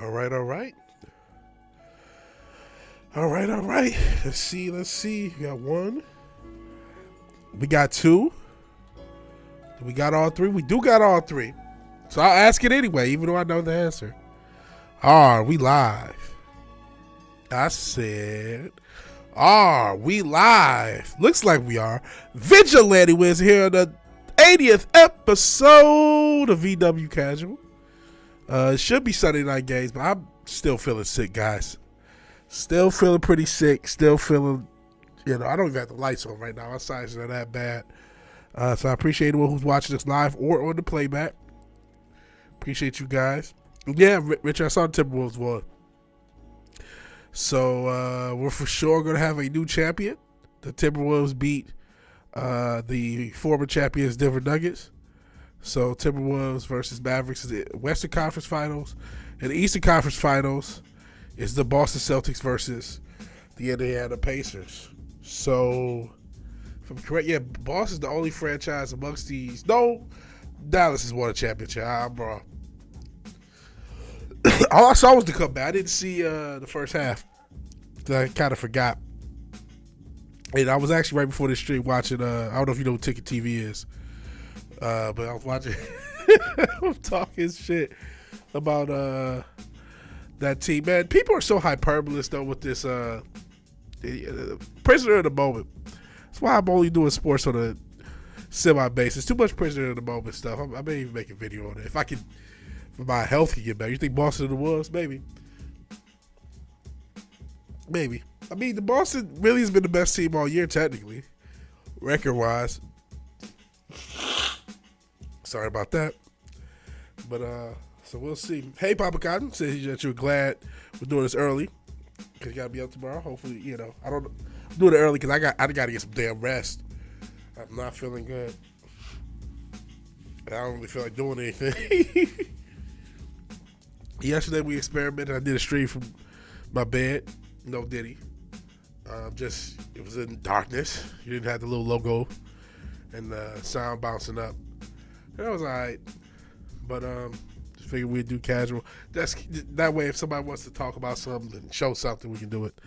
All right, all right. All right, all right. Let's see, let's see. We got one. We got two. We got all three. We do got all three. So I'll ask it anyway, even though I know the answer. Are we live? I said, are we live? Looks like we are. VigilanteWilliamson here on the 80th episode of VW Casual. It should be Sunday night games, but I'm still feeling sick, guys. Still feeling pretty sick. Still feeling, I don't even have the lights on right now. My sinuses are that bad. So I appreciate anyone who's watching this live or on the playback. Appreciate you guys. Yeah, Richard, I saw the Timberwolves won. So we're for sure going to have a new champion. The Timberwolves beat the former champions Denver Nuggets. So Timberwolves versus Mavericks is the Western Conference Finals. And the Eastern Conference Finals is the Boston Celtics versus the Indiana Pacers. So, if I'm correct, yeah, Boston's the only franchise amongst these. No, Dallas has won a championship. Bro. All I saw was the comeback. I didn't see the first half. I kind of forgot. And I was actually right before this stream watching, I don't know if you know what Ticket TV is. But I was watching, I'm talking shit about that team. Man, people are so hyperbolous though with this prisoner of the moment. That's why I'm only doing sports on a semi-basis. Too much prisoner of the moment stuff. I may even make a video on it. If my health can get better. You think Boston the Wolves? Maybe. I mean, the Boston really has been the best team all year, technically, record-wise. Sorry about that. But, so we'll see. Hey, Papa Cotton says that you were glad we're doing this early because you got to be up tomorrow. Hopefully, I'm doing it early because I got to get some damn rest. I'm not feeling good. I don't really feel like doing anything. Yesterday we experimented. I did a stream from my bed. No Diddy. It was in darkness. You didn't have the little logo and the sound bouncing up. That was all right. But just figured we'd do casual. That way if somebody wants to talk about something and show something, we can do it.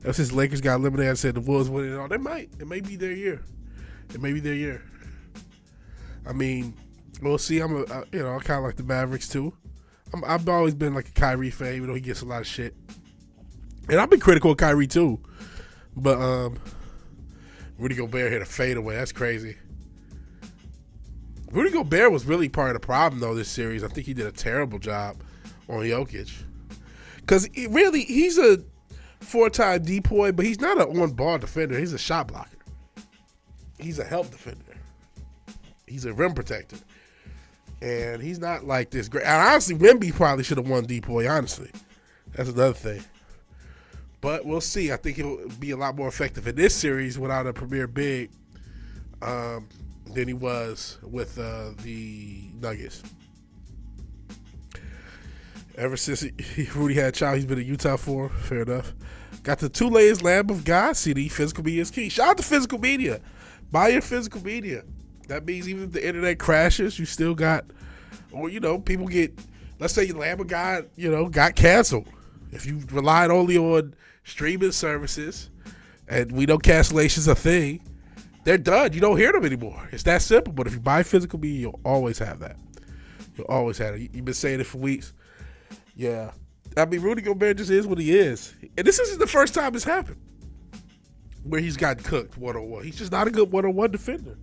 Ever since Lakers got eliminated, I said the Wolves winning it all. It may be their year. I mean, we'll see. I'm kind of like the Mavericks too. I've always been like a Kyrie fan, even though he gets a lot of shit. And I've been critical of Kyrie too. But Rudy Gobert hit a fadeaway. That's crazy. Rudy Gobert was really part of the problem, though, this series. I think he did a terrible job on Jokic. Because he's a four-time depoy, but he's not an on-ball defender. He's a shot blocker. He's a help defender. He's a rim protector. And he's not like this great. And honestly, Wemby probably should have won depoy, honestly. That's another thing. But we'll see. I think he'll be a lot more effective in this series without a premier big than he was with the Nuggets. Ever since Rudy had a child, he's been in Utah for. Fair enough. Got the 2 layers Lamb of God CD. Physical media is key. Shout out to physical media. Buy your physical media. That means even if the internet crashes, you still got, or people get. Let's say your Lamb of God, got canceled. If you relied only on streaming services, and we know cancellation's a thing, they're done. You don't hear them anymore. It's that simple. But if you buy physical media, you'll always have that. You'll always have it. You've been saying it for weeks. Yeah. I mean, Rudy Gobert just is what he is. And this isn't the first time it's happened where he's gotten cooked one-on-one. He's just not a good one-on-one defender.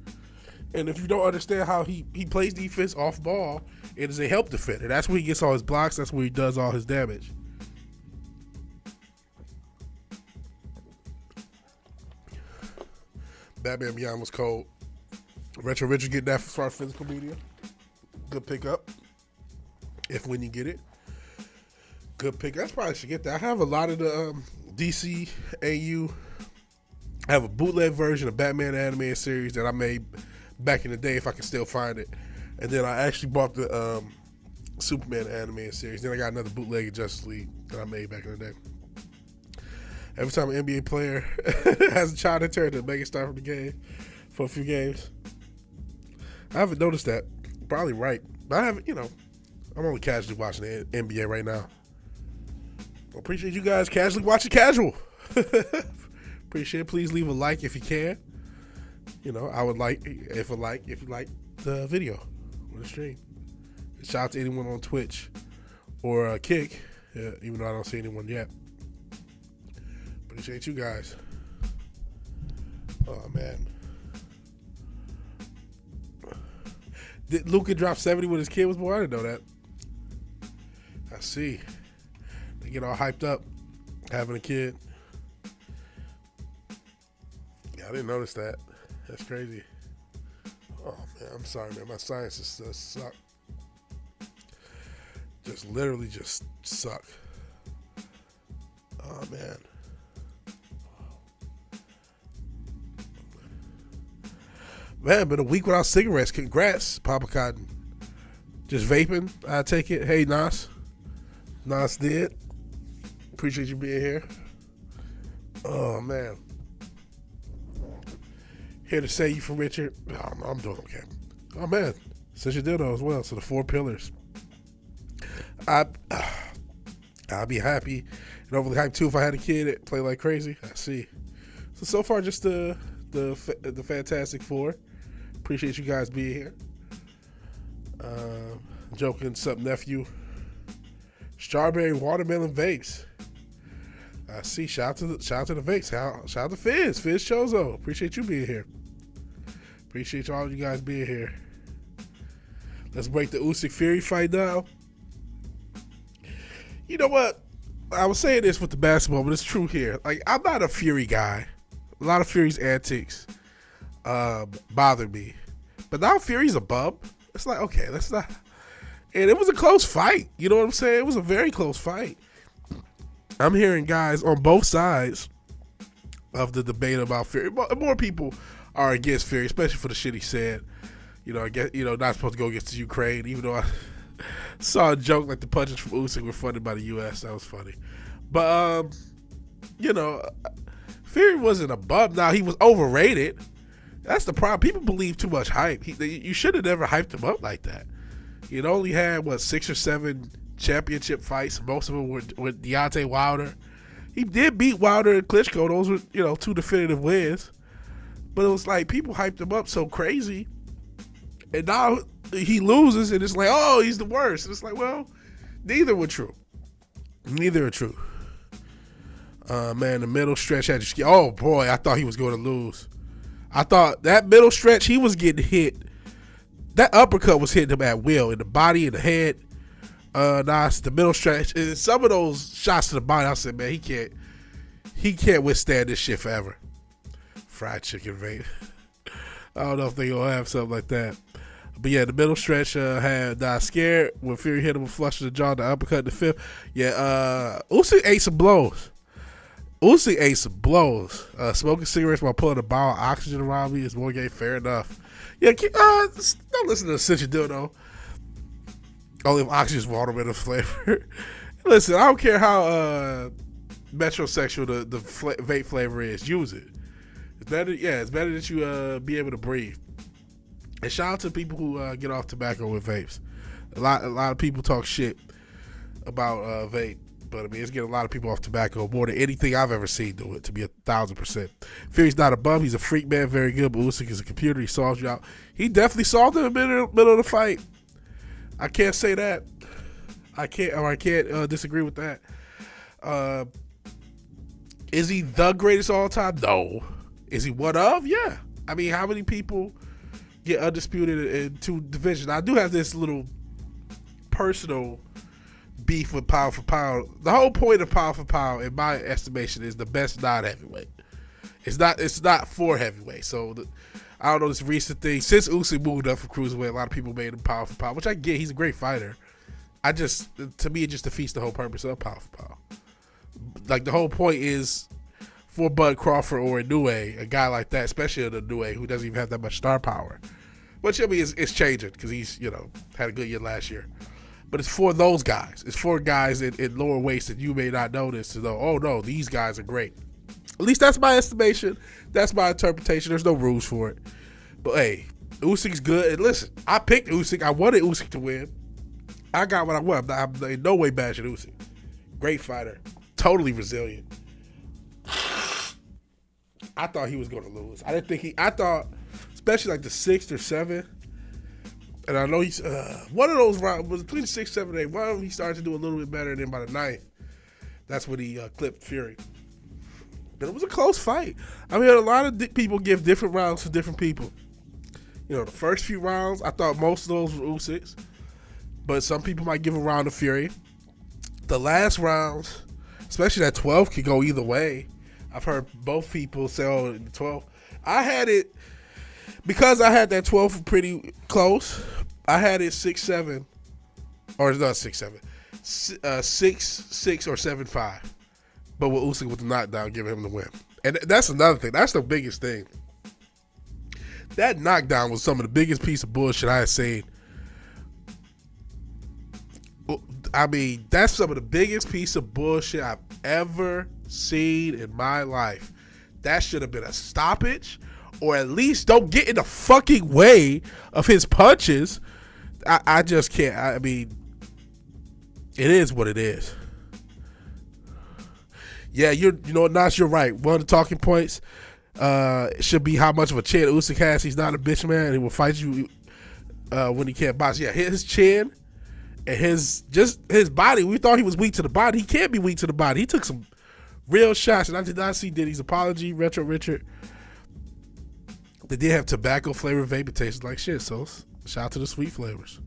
And if you don't understand how he plays defense off ball, it is a help defender. That's where he gets all his blocks. That's where he does all his damage. Batman Beyond was cold. Retro Richard getting that for our physical media. Good pickup. If when you get it. Good pick. I probably should get that. I have a lot of the DC AU. I have a bootleg version of Batman animated series that I made back in the day if I can still find it. And then I actually bought the Superman animated series. Then I got another bootleg of Justice League that I made back in the day. Every time an NBA player has a child, they turn to a mega star from the game for a few games. I haven't noticed that. Probably right. But I haven't, I'm only casually watching the NBA right now. Appreciate you guys casually watching casual. Appreciate it. Please leave a like if you can. I would like if you like the video or the stream. Shout out to anyone on Twitch or Kick, even though I don't see anyone yet. Appreciate you guys. Oh man. Did Luka drop 70 when his kid was born? I didn't know that. I see. They get all hyped up having a kid. Yeah, I didn't notice that. That's crazy. Oh man, I'm sorry, man. My sciences just suck. Just literally just suck. Oh man. Man, been a week without cigarettes. Congrats, Papa Cotton. Just vaping, I take it. Hey, Nas. Nas did. Appreciate you being here. Oh, man. Here to say you from Richard. Oh, no, I'm doing okay. Oh, man. Such a dildo as well. So the 4 pillars. I'll be happy and overly hyped, too, if I had a kid that played like crazy. I see. So far, just the Fantastic Four. Appreciate you guys being here. Joking, sup nephew. Strawberry watermelon vapes. I see. Shout out to the vapes. Shout out to Fizz Chozo. Appreciate you being here. Appreciate all you guys being here. Let's break the Usyk Fury fight down. You know what? I was saying this with the basketball, but it's true here. Like, I'm not a Fury guy. A lot of Fury's antics bothered me. But now Fury's a bum. It's like, okay, let's not. And it was a close fight. You know what I'm saying? It was a very close fight. I'm hearing guys on both sides of the debate about Fury. More people are against Fury, especially for the shit he said. I guess, not supposed to go against the Ukraine, even though I saw a joke like the punches from Usyk were funded by the U.S. That was funny. But, Fury wasn't a bum. Now, he was overrated. That's the problem. People believe too much hype. You should have never hyped him up like that. He'd only had, 6 or 7 championship fights. Most of them were with Deontay Wilder. He did beat Wilder and Klitschko. Those were, 2 definitive wins. But it was like people hyped him up so crazy. And now he loses, and it's like, oh, he's the worst. And it's like, well, neither were true. Neither are true. Man, the middle stretch had you. Oh, boy, I thought he was going to lose. I thought that middle stretch, he was getting hit. That uppercut was hitting him at will, in the body, in the head. Now it's the middle stretch. And some of those shots to the body, I said, man, he can't withstand this shit forever. Fried chicken vape. I don't know if they gonna have something like that. But yeah, the middle stretch had scared when Fury hit him with flush to the jaw, the uppercut in the 5th. Yeah, Usyk ate some blows. Smoking cigarettes while pulling a bottle of oxygen around me is more gay. Fair enough. Yeah, don't listen to Cinch Dildo. Only if oxygen's watermelon flavor. Listen, I don't care how metrosexual the vape flavor is. Use it. It's better. Yeah, it's better that you be able to breathe. And shout out to people who get off tobacco with vapes. A lot of people talk shit about vape. But I mean, it's getting a lot of people off tobacco more than anything I've ever seen do it, to be 1,000%. Fury's not a bum. He's a freak man, very good. But Usyk is a computer. He solves you out. He definitely solved it in the middle of the fight. I can't say that. I can't disagree with that. Is he the greatest of all time? No. Is he one of? Yeah. I mean, how many people get undisputed in 2 divisions? I do have this little personal beef with pound for pound. The whole point of pound for pound, in my estimation, is the best non-heavyweight. It's not for heavyweight. So I don't know, this recent thing, since Usyk moved up from cruiserweight, a lot of people made him pound for pound, which I get. He's a great fighter. To me, it just defeats the whole purpose of pound for pound. Like, the whole point is for Bud Crawford or Inoue, a guy like that, especially an Inoue who doesn't even have that much star power. Which, I mean, it's changing because he's, had a good year last year. But it's for those guys. It's for guys in lower weights that you may not notice to know, oh, no, these guys are great. At least that's my estimation. That's my interpretation. There's no rules for it. But, hey, Usyk's good. And listen, I picked Usyk. I wanted Usyk to win. I got what I want. I'm in no way bashing Usyk. Great fighter. Totally resilient. I thought he was going to lose. I thought, especially like the 6th or 7th, and I know he's, one of those rounds, was between the 6th, 7th, 8th, one of them he started to do a little bit better, and then by the 9th, that's when he clipped Fury. But it was a close fight. I mean, a lot of people give different rounds to different people. You know, the first few rounds, I thought most of those were Usyk's, but some people might give a round to Fury. The last rounds, especially that 12, could go either way. I've heard both people say, oh, the 12. I had it, because I had that 12 pretty close, I had it 6-7, or not 6-7, 6-6 or 7-5. But with Usyk with the knockdown, giving him the win. And that's another thing. That's the biggest thing. That knockdown was some of the biggest piece of bullshit I had seen. I mean, that's some of the biggest piece of bullshit I've ever seen in my life. That should have been a stoppage, or at least don't get in the fucking way of his punches. I just can't. I mean, it is what it is. Yeah, you know, Nas, you're right. One of the talking points should be how much of a chin Usyk has. He's not a bitch, man, and he will fight you when he can't box. Yeah, his chin and his body. We thought he was weak to the body. He can't be weak to the body. He took some real shots, and I did not see Diddy's apology. Retro Richard. They did have tobacco flavored vape. It tasted like shit. So shout out to the sweet flavors.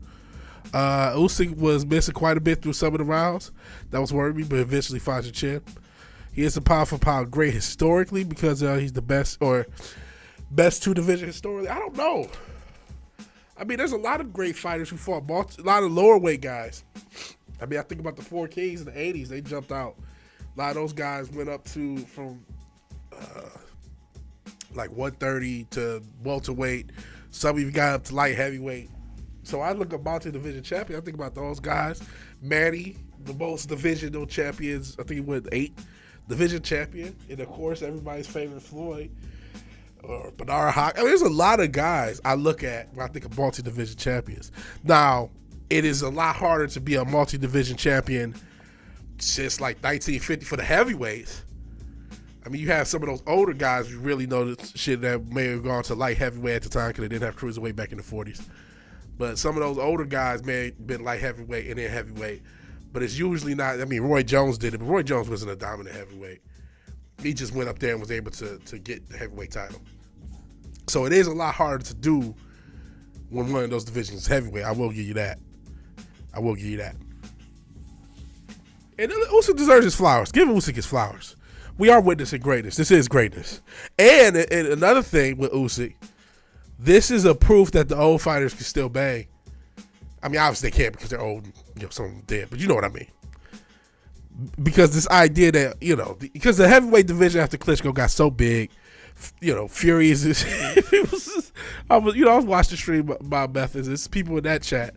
Usyk was missing quite a bit through some of the rounds. That was worrying me, but eventually finds your chin. He is a pound for pound great historically because he's the best two division historically. I don't know. I mean, there's a lot of great fighters who fought a lot of lower weight guys. I mean, I think about the Four Kings in the 80s. They jumped out. A lot of those guys went up from like 130 to welterweight. Some even got up to light heavyweight. So I look at multi-division champion. I think about those guys. Manny, the most divisional champions. I think he went 8 division champion. And of course, everybody's favorite Floyd or Bernard Hawk. I mean, there's a lot of guys I look at when I think of multi-division champions. Now, it is a lot harder to be a multi-division champion since like 1950 for the heavyweights. I mean, you have some of those older guys who really know the shit that may have gone to light heavyweight at the time because they didn't have cruiserweight back in the 40s. But some of those older guys may have been light heavyweight and then heavyweight. But it's usually not. I mean, Roy Jones did it, but Roy Jones wasn't a dominant heavyweight. He just went up there and was able to get the heavyweight title. So it is a lot harder to do when one of those divisions is heavyweight. I will give you that. And Usyk deserves his flowers. Give Usyk his flowers. We are witnessing greatness. This is greatness. And another thing with Usyk, this is a proof that the old fighters can still bang. I mean, obviously they can't because they're old and, you know, some of them dead, but you know what I mean. Because this idea that, you know, because the heavyweight division after Klitschko got so big, you know, Fury is just, I was watching the stream by Methods. It's people in that chat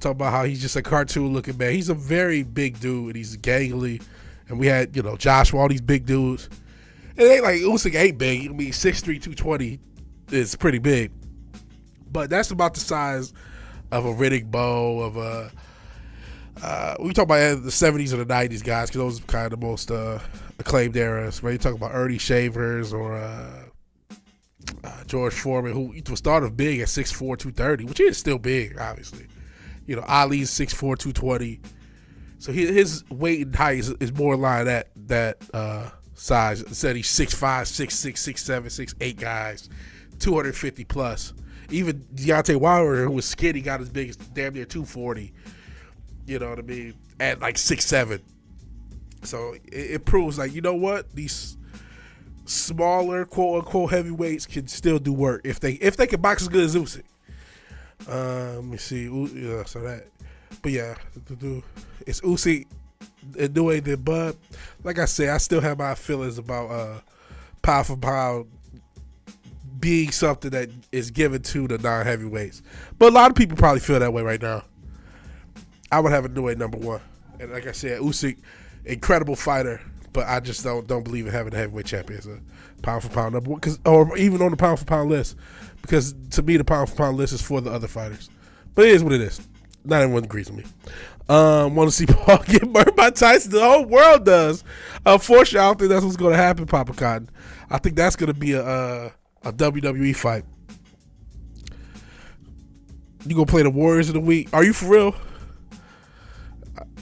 talking about how he's just a cartoon looking man. He's a very big dude and he's gangly. And we had, you know, Joshua, all these big dudes. It ain't like Usyk ain't big. I mean, 6'3", 220 is pretty big. But that's about the size of a Riddick Bowe, of a we talk about the 70s or the 90s guys, because those are kind of the most acclaimed eras. Right? You talk about Ernie Shavers or George Foreman, who was started big at 6'4", 230, which is still big, obviously. You know, Ali's 6'4", 220. So his weight and height is more in line that size. Instead, he's 6'5", 6'6", 6'7", 6'8 guys, 250 plus. Even Deontay Wilder, who was skinny, got as big as damn near 240. You know what I mean? At like 6'7". So it proves, like, you know what? These smaller, quote unquote, heavyweights can still do work if they can box as good as Usyk. Let me see. So that. But yeah, it's Usyk doing the but like I said, I still have my feelings about pound for pound being something that is given to the non-heavyweights. But a lot of people probably feel that way right now. I would have Inoue number 1. And like I said, Usyk, incredible fighter, but I just don't believe in having the heavyweight champion as a pound for pound number one, or even on the pound for pound list, because to me the pound for pound list is for the other fighters. But it is what it is. Not everyone agrees with me. Want to see Paul get murdered by Tyson? The whole world does. Unfortunately, I don't think that's what's going to happen, Papa Cotton. I think that's going to be a WWE fight. You gonna play the Warriors of the week? Are you for real?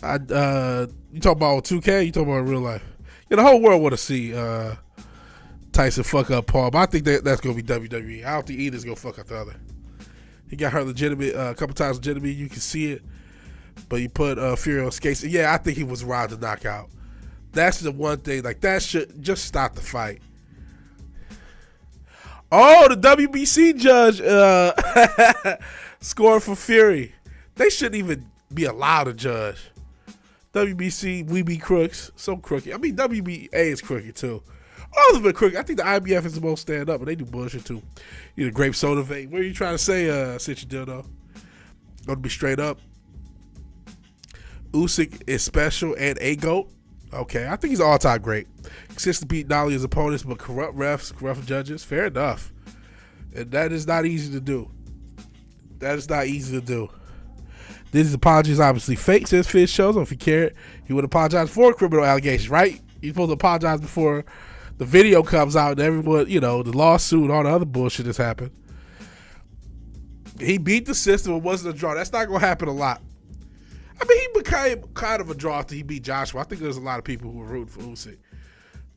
You talking about 2K? You talking about real life? Yeah, the whole world want to see Tyson fuck up Paul, but I think that's gonna be WWE. I don't think either's gonna fuck up the other. He got hurt legitimate a couple times legitimate. You can see it, but he put Fury on skates. Yeah, I think he was robbed to knockout. That's the one thing. Like that should just stop the fight. Oh, the WBC judge scored for Fury. They shouldn't even be allowed to judge. WBC, we be crooks. So crooked. I mean, WBA is crooked too. All of them are crooked. I think the IBF is the most stand up, but they do bullshit too. You know, grape soda vape. What are you trying to say, Sit Your Dildo? Gonna be straight up. Usyk is special and a GOAT. Okay, I think he's all time great. Consistent beat not only his opponents, but corrupt refs, corrupt judges. Fair enough. And that is not easy to do. These apologies obviously fake, says Fizz shows. If he cared, he would apologize for criminal allegations, right? He's supposed to apologize before the video comes out and everyone, you know, the lawsuit and all the other bullshit has happened. He beat the system. It wasn't a draw. That's not going to happen a lot. I mean, he became kind of a draw after he beat Joshua. I think there's a lot of people who were rooting for Usyk.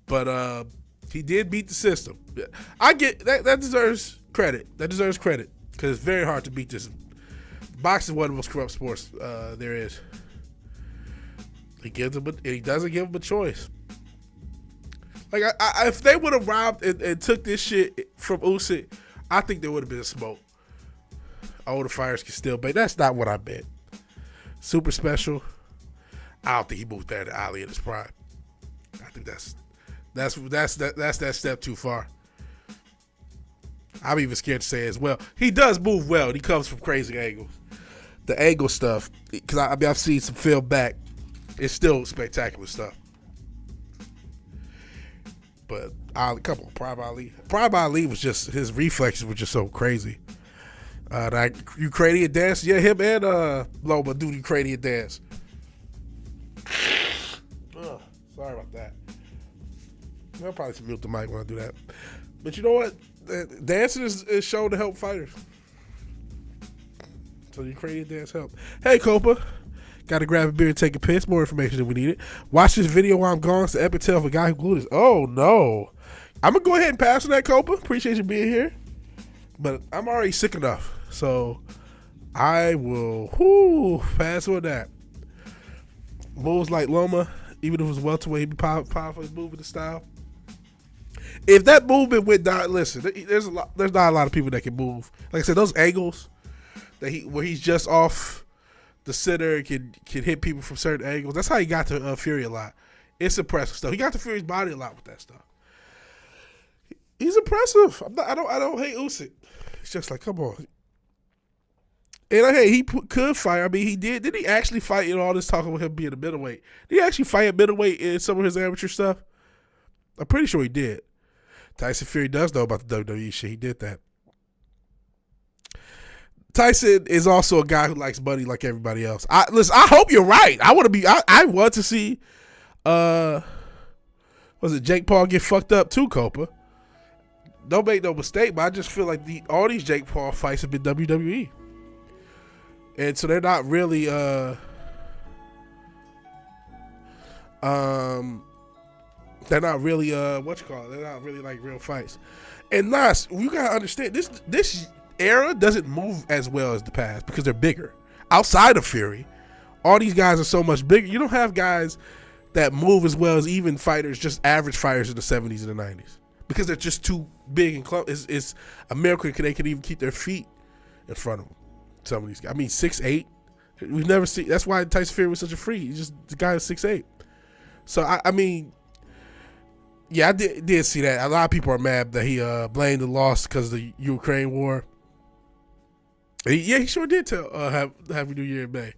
But he did beat the system. I get that deserves credit. Because it's very hard to beat this. Boxing is one of the most corrupt sports there is. He doesn't give him a choice. Like if they would have robbed and took this shit from Usyk, I think there would have been a smoke. Oh, the fires can still bake. That's not what I meant. Super special. I don't think he moved there to Ali in his prime. I think that's that step too far. I'm even scared to say it as well. He does move well. And he comes from crazy angles. The angle stuff, because I've seen some film back. It's still spectacular stuff. But Ali, come on, Prime Ali. Prime Ali was just, his reflexes were just so crazy. That Ukrainian dance, yeah, him and Loma do the Ukrainian dance. Sorry about that. I'll probably mute the mic when I do that. But you know what? Dancing is shown to help fighters. So the Ukrainian dance helped. Hey, Copa. Got to grab a beer and take a piss. More information than we needed. Watch this video while I'm gone. It's the epic tale of a guy who glued his. Oh, no. I'm going to go ahead and pass on that, Copa. Appreciate you being here. But I'm already sick enough. So I will pass on that. Moves like Loma, even if it was welterweight, he'd be powerful his movement and style. If that movement went down, listen, there's not a lot of people that can move. Like I said, those angles where he's just off the center can hit people from certain angles. That's how he got to Fury a lot. It's impressive stuff. He got to Fury's body a lot with that stuff. He's impressive. I don't hate Usyk. It's just like, come on. And hey, he could fight. I mean, he did. Did he actually fight in all this talk about him being a middleweight? Did he actually fight at middleweight in some of his amateur stuff? I'm pretty sure he did. Tyson Fury does know about the WWE shit. He did that. Tyson is also a guy who likes money like everybody else. Listen, I hope you're right. I want to see Jake Paul get fucked up too, Copa. Don't make no mistake, but I just feel like all these Jake Paul fights have been WWE. And so they're not really they're not really they're not really like real fights. And Nas, you gotta understand this era doesn't move as well as the past because they're bigger. Outside of Fury, all these guys are so much bigger. You don't have guys that move as well as even fighters, just average fighters in the 70s and the 90s. Because they're just too big and clumsy. It's a miracle they can even keep their feet in front of them. Some of these guys. I mean, 6'8". We've never seen. That's why Tyson Fury was such a freak. He's just the guy is 6'8". So I mean, yeah, I did see that. A lot of people are mad that he blamed the loss because of the Ukraine war. He sure did tell Happy New Year in May.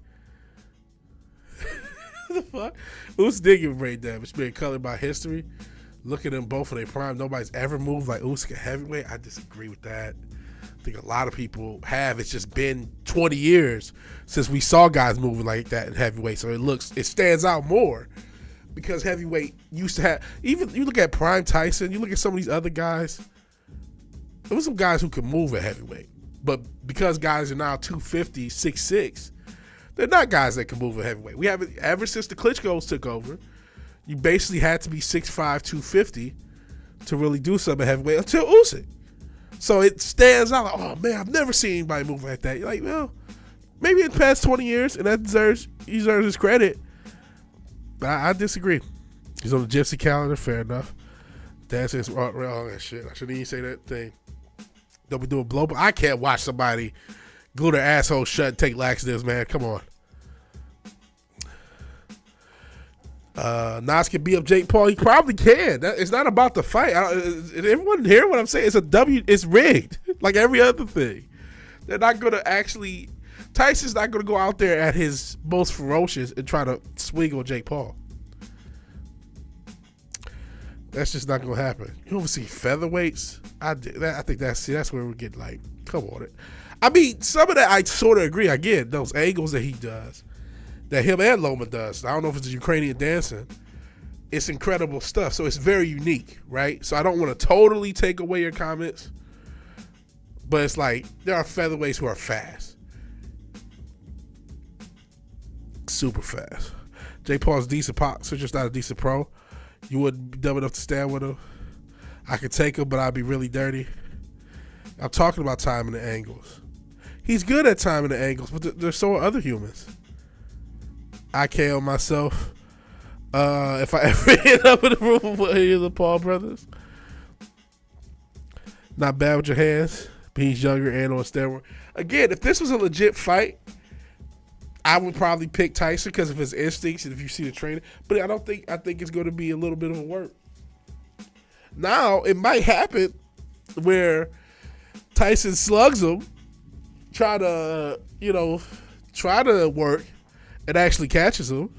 the fuck? Usyk did give brain damage, being colored by history. Look at them both in their prime. Nobody's ever moved like Usyk at heavyweight. I disagree with that. I think a lot of people have. It's just been 20 years since we saw guys moving like that in heavyweight, so it stands out more because heavyweight used to have. Even you look at prime Tyson, you look at some of these other guys. There was some guys who could move at heavyweight, but because guys are now 250, 6'6", they're not guys that can move at heavyweight. We haven't ever since the Klitschko's took over. You basically had to be 6'5", 250 to really do something at heavyweight until Usyk. So it stands out like, oh man, I've never seen anybody move like that. You're like, well, maybe in the past 20 years, and that deserves his credit. But I disagree. He's on the gypsy calendar, fair enough. Dancing is all that shit. I shouldn't even say that thing. They'll be doing blow, but I can't watch somebody glue their asshole shut and take laxatives, man. Come on. Nas can beat up Jake Paul. He probably can. It's not about the fight. Everyone hear what I'm saying? It's a W. It's rigged, like every other thing. They're not gonna actually. Tyson's not gonna go out there at his most ferocious and try to swing on Jake Paul. That's just not gonna happen. You ever see featherweights? I think that's where we get like, come on. I mean, some of that I sort of agree. I get those angles that he does, that him and Loma does. I don't know if it's Ukrainian dancing. It's incredible stuff. So it's very unique, right? So I don't want to totally take away your comments, but it's like there are featherweights who are fast, super fast. Jake Paul's decent so just not a decent pro. You wouldn't be dumb enough to stand with him. I could take him, but I'd be really dirty. I'm talking about timing the angles. He's good at timing the angles, but there's so are other humans. I KO myself if I ever end up in the room with any of the Paul brothers. Not bad with your hands. He's younger and on steroids. Again, if this was a legit fight, I would probably pick Tyson because of his instincts and if you see the training. But I think it's going to be a little bit of a work. Now, it might happen where Tyson slugs him, try to work, and actually catches him.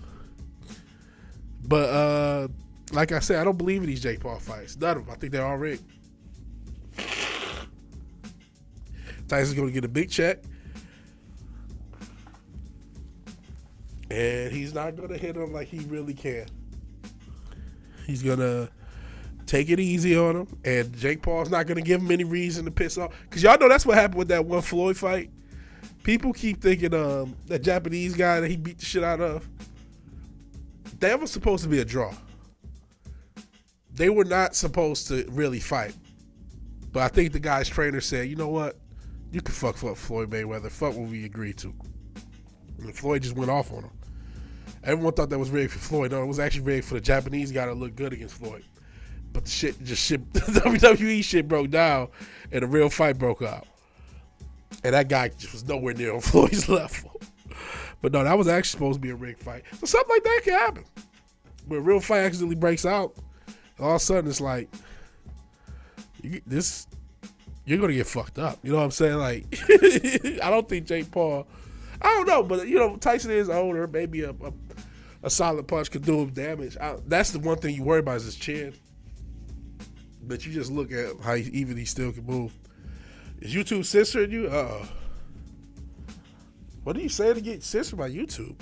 But like I said, I don't believe in these Jake Paul fights. None of them. I think they're all rigged. Tyson's going to get a big check. And he's not going to hit him like he really can. He's going to take it easy on him. And Jake Paul's not going to give him any reason to piss off. Because y'all know that's what happened with that one Floyd fight. People keep thinking that Japanese guy that he beat the shit out of, that was supposed to be a draw. They were not supposed to really fight. But I think the guy's trainer said, you know what? You can fuck Floyd Mayweather. Fuck what we agreed to. And Floyd just went off on him. Everyone thought that was rigged for Floyd. No, it was actually rigged for the Japanese guy to look good against Floyd. But the WWE shit broke down and the real fight broke out. And that guy just was nowhere near on Floyd's level. But no, that was actually supposed to be a rigged fight. So something like that can happen. Where a real fight accidentally breaks out, and all of a sudden it's like, you're going to get fucked up. You know what I'm saying? Like, I don't think Jake Paul, I don't know, but Tyson is older. Maybe a solid punch could do him damage. That's the one thing you worry about is his chin. But you just look at how even he still can move. Is YouTube censoring you? What are you saying to get censored by YouTube?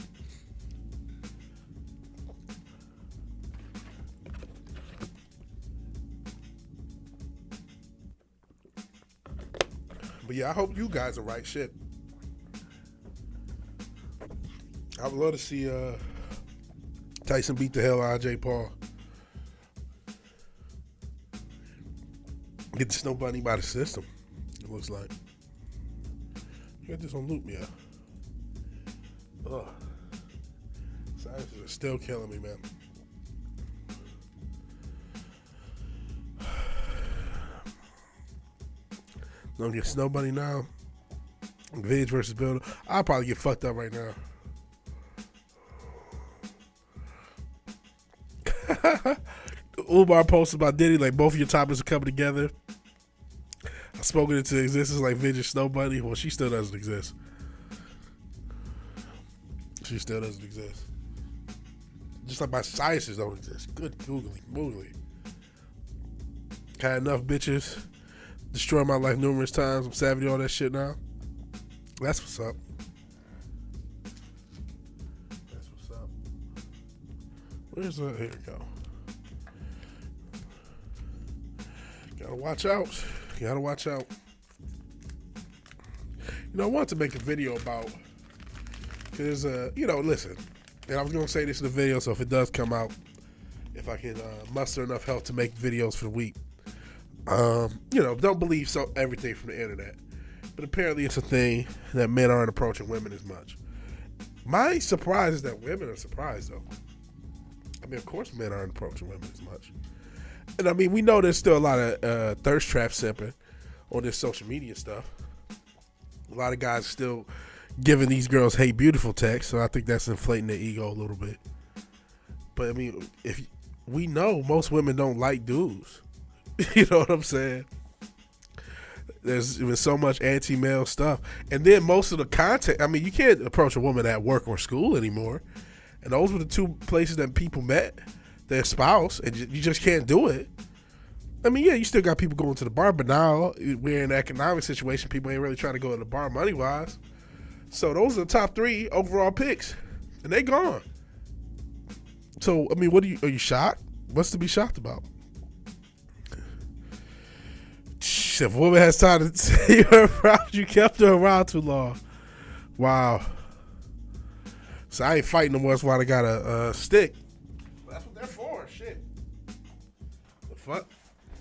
But yeah, I hope you guys are right. Shit. I would love to see Tyson beat the hell out of Jake Paul. Get the Snow Bunny by the system, it looks like. You got this on loop, yeah. Ugh. Sinuses are still killing me, man. Don't get Snow Bunny now. Vig versus Builder. I'll probably get fucked up right now. Umar posted about Diddy, like both of your topics are coming together. I've spoken into existence like Vig and Snow Bunny. Well, she still doesn't exist. She still doesn't exist. Just like my sciences don't exist. Good googly moogly. Had enough bitches destroy my life numerous times. I'm savvy to all that shit now. That's what's up. That's what's up. Where's here we go. Gotta watch out. Gotta watch out. You know, I wanted to make a video about, because, listen, and I was going to say this in the video, so if it does come out, if I can muster enough help to make videos for the week. Don't believe everything from the internet. But apparently it's a thing that men aren't approaching women as much. My surprise is that women are surprised, though. I mean, of course men aren't approaching women as much. And I mean, we know there's still a lot of thirst trap simping on this social media stuff. A lot of guys still giving these girls "Hey, beautiful" texts, so I think that's inflating their ego a little bit. But I mean, if we know most women don't like dudes, you know what I'm saying? There's been so much anti-male stuff, and then most of the content. I mean, you can't approach a woman at work or school anymore, and those were the two places that people met their spouse, and you just can't do it. I mean, yeah, you still got people going to the bar, but now we're in an economic situation. People ain't really trying to go to the bar money-wise. So those are the top 3 overall picks, and they gone. So, I mean, are you shocked? What's to be shocked about? If a woman has time to say her around, you kept her around too long. Wow. So I ain't fighting no more. That's why I got a stick. That's what they're for. Shit. The fuck?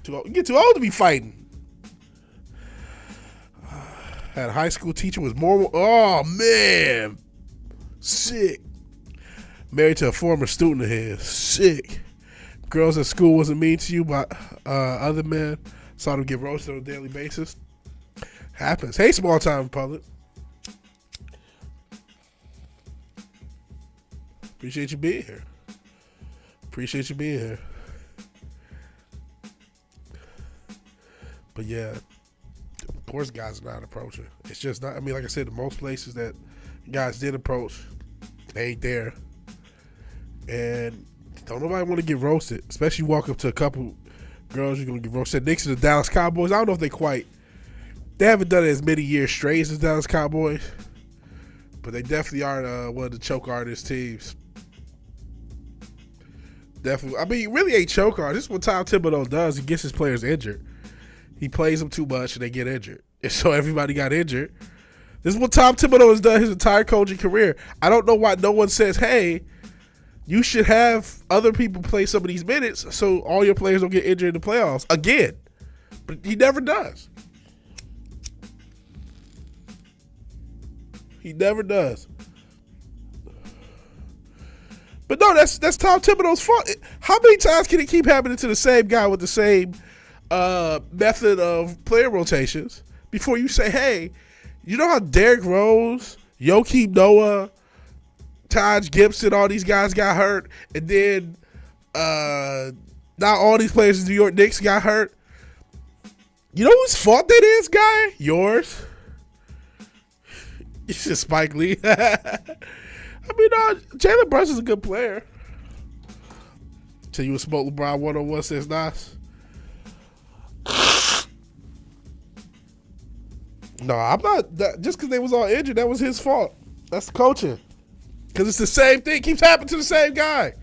You get too old to be fighting. Had a high school teacher was more. Oh man, sick. Married to a former student of his. Sick. Girls at school wasn't mean to you, but other men saw them get roasted on a daily basis. Happens. Hey, small time Republic. Appreciate you being here. Appreciate you being here. But yeah, of course guys are not approaching. It's just not, I mean, like I said, the most places that guys did approach, they ain't there. And don't nobody want to get roasted. Especially you walk up to a couple girls, you're going to get roasted. Next to the Dallas Cowboys, I don't know if they haven't done it as many years straight as the Dallas Cowboys. But they definitely are one of the choke artist teams. Definitely. I mean, really ain't choke artist. This is what Tom Thibodeau does. He gets his players injured. He plays them too much and they get injured. And so everybody got injured. This is what Tom Thibodeau has done his entire coaching career. I don't know why no one says, hey, you should have other people play some of these minutes so all your players don't get injured in the playoffs again. But he never does. He never does. But no, that's Tom Thibodeau's fault. How many times can it keep happening to the same guy with the same method of player rotations before you say, hey, you know how Derrick Rose, Joakim Noah, Taj Gibson, all these guys got hurt, and then now all these players in the New York Knicks got hurt? You know whose fault that is, guy? Yours. It's just Spike Lee. I mean, Jalen Brunson's a good player. Till you would smoke LeBron 101 since Nas. No, I'm not. Just because they was all injured, that was his fault. That's the coaching. Because it's the same thing. Keeps happening to the same guy.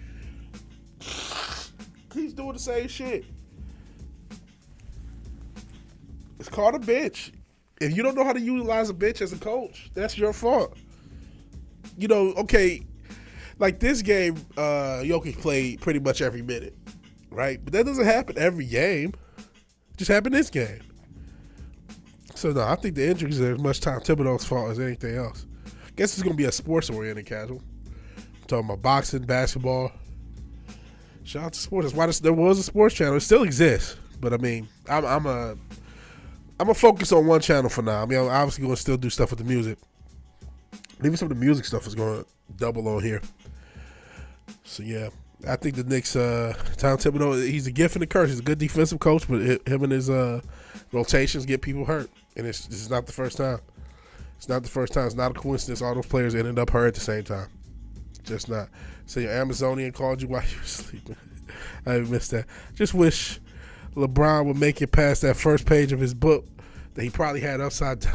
Keeps doing the same shit. It's called a bitch. If you don't know how to utilize a bitch as a coach, that's your fault. You know, okay, like this game, Jokic played pretty much every minute, right? But that doesn't happen every game. It just happened this game. So, no, I think the injuries are as much Tom Thibodeau's fault as anything else. I guess it's going to be a sports-oriented casual. I'm talking about boxing, basketball. Shout out to sports. That's why there was a sports channel. It still exists. But, I mean, I'm going to focus on one channel for now. I mean, I'm obviously going to still do stuff with the music. Even some of the music stuff is going to double on here. So, yeah. I think the Knicks, Tom Thibodeau, he's a gift and a curse. He's a good defensive coach, but him and his rotations get people hurt. And this is not the first time. It's not the first time. It's not a coincidence all those players ended up hurt at the same time. Just not. So your Amazonian called you while you were sleeping. I missed that. Just wish LeBron would make it past that first page of his book that he probably had upside down.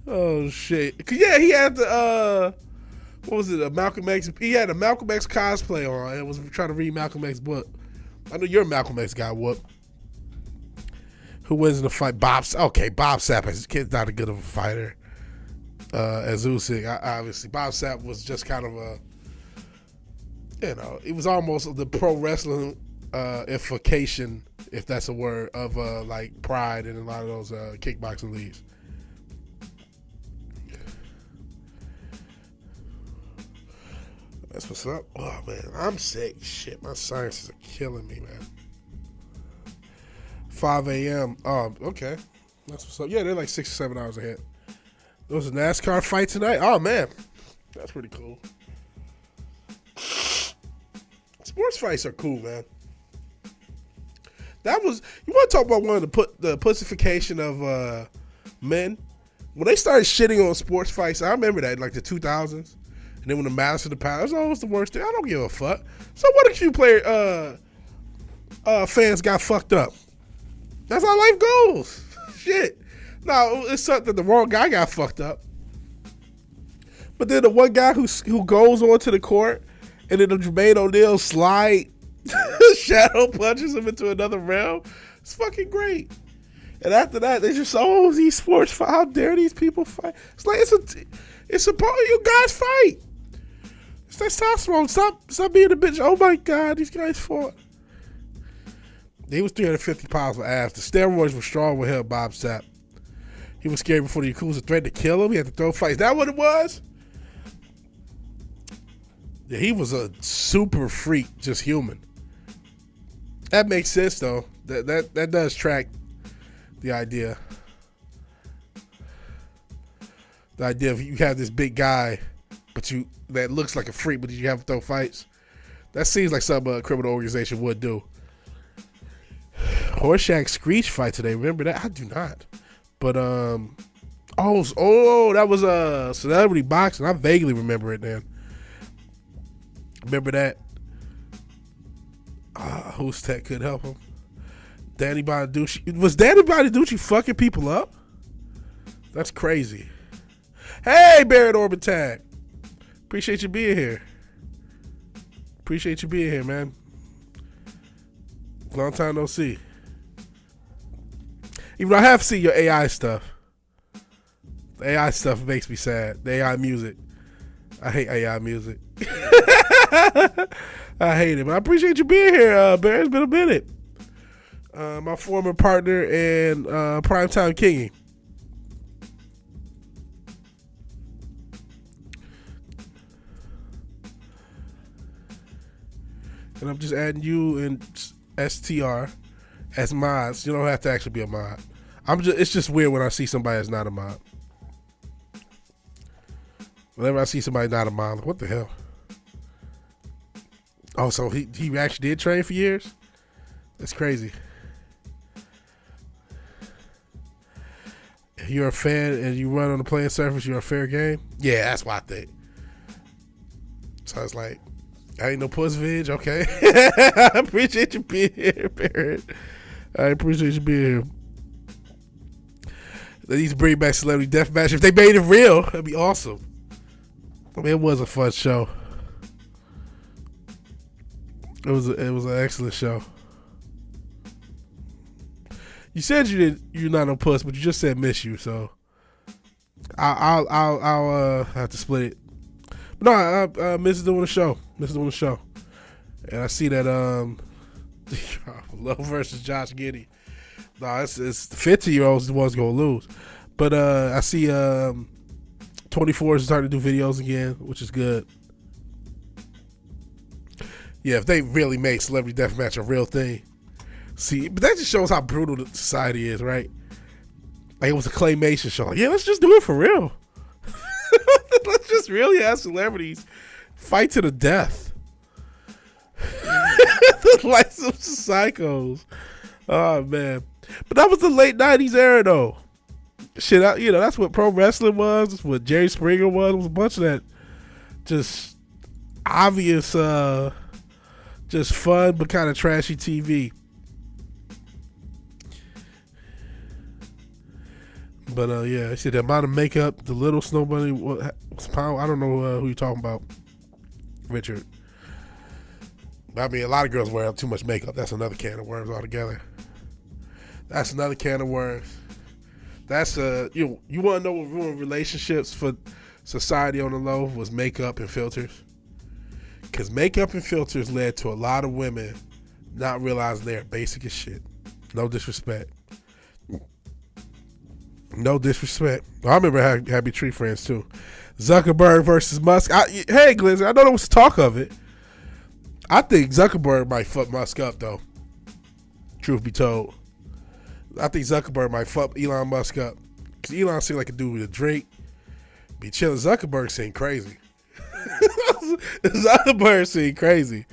Oh shit! Yeah, he had the what was it? A Malcolm X. He had a Malcolm X cosplay on and was trying to read Malcolm X's book. I know you're a Malcolm X guy. Whoop. Who wins in the fight? Bob Sapp. His kid's not as good of a fighter as Usyk. Obviously, Bob Sapp was just kind of a, it was almost the pro wrestling ification, if that's a word, of like Pride and a lot of those kickboxing leagues. That's what's up. Oh man, I'm sick. Shit, my sinuses are killing me, man. 5 a.m. Oh, okay. That's what's up. Yeah, they're like 6 or 7 hours ahead. There was a NASCAR fight tonight. Oh man, that's pretty cool. Sports fights are cool, man. That was, you want to talk about one of the pussification of men? When they started shitting on sports fights, I remember that in like the 2000s. And then when the Malice of the Palace, oh, it's the worst thing. I don't give a fuck. So what if you player fans got fucked up? That's how life goes. Shit. Now, it's something the wrong guy got fucked up. But then the one guy who goes onto the court and then the Jermaine O'Neal slide shadow punches him into another realm. It's fucking great. And after that, they just, oh, these sports fight. How dare these people fight? It's like, it's a part of you guys fight. It's testosterone. Stop being a bitch. Oh my God, these guys fought. He was 350 pounds of ass. The steroids were strong with him, Bob Sapp. He was scared before the Yakuza threatened to kill him. He had to throw fights. Is that what it was? Yeah, he was a super freak, just human. That makes sense, though. That does track the idea. The idea of you have this big guy, but that looks like a freak, but you have to throw fights. That seems like something a criminal organization would do. Horseshack Screech fight today. Remember that? I do not. But that was a celebrity boxing. I vaguely remember it then. Remember that? Who's that could help him? Danny Bonaducci. Was Danny Bonaducci fucking people up? That's crazy. Hey, Barrett Orbitag. Appreciate you being here. Appreciate you being here, man. Long time no see. Even though I have seen your AI stuff. The AI stuff makes me sad. The AI music. I hate AI music. I hate it. But I appreciate you being here, Barry. It's been a minute. My former partner and Primetime Kingy. And I'm just adding you and STR as mods. You don't have to actually be a mod. It's just weird when I see somebody that's not a mod. Whenever I see somebody not a mod, I'm like, what the hell? Oh, so he actually did train for years? That's crazy. If you're a fan and you run on the playing surface, you're a fair game? Yeah, that's what I think. So it's like, I ain't no puss vig, okay? I appreciate you being here, Barrett. I appreciate you being here. They need to bring back Celebrity Deathmatch. If they made it real, that'd be awesome. I mean, it was a fun show. It was an excellent show. You said you're not no puss, but you just said miss you, so I'll have to split it. But no, I miss doing the show. And I see that Love versus Josh Giddey. No, it's the 50-year-olds the ones gonna lose. But I see 24 is starting to do videos again, which is good. Yeah, if they really make Celebrity Deathmatch a real thing. See, but that just shows how brutal the society is, right? Like, it was a claymation show. Like, yeah, let's just do it for real. Let's just really have celebrities fight to the death. Like some psychos. Oh, man. But that was the late 90s era, though. Shit, that's what pro wrestling was. That's what Jerry Springer was. It was a bunch of that just obvious, just fun but kind of trashy TV. But yeah, I see the amount of makeup, the little snow bunny. I don't know who you're talking about, Richard. I mean, a lot of girls wear too much makeup. That's another can of worms altogether. That's another can of worms. That's you want to know what ruined relationships for society on the low was makeup and filters. Because makeup and filters led to a lot of women not realizing they're basic as shit. No disrespect. No disrespect. I remember Happy Tree Friends too. Zuckerberg versus Musk. Hey, Glizzy, I know there was talk of it. I think Zuckerberg might fuck Musk up, though. Truth be told. I think Zuckerberg might fuck Elon Musk up. Because Elon seemed like a dude with a drink. Be chilling. Zuckerberg seemed crazy. Zuckerberg seemed crazy.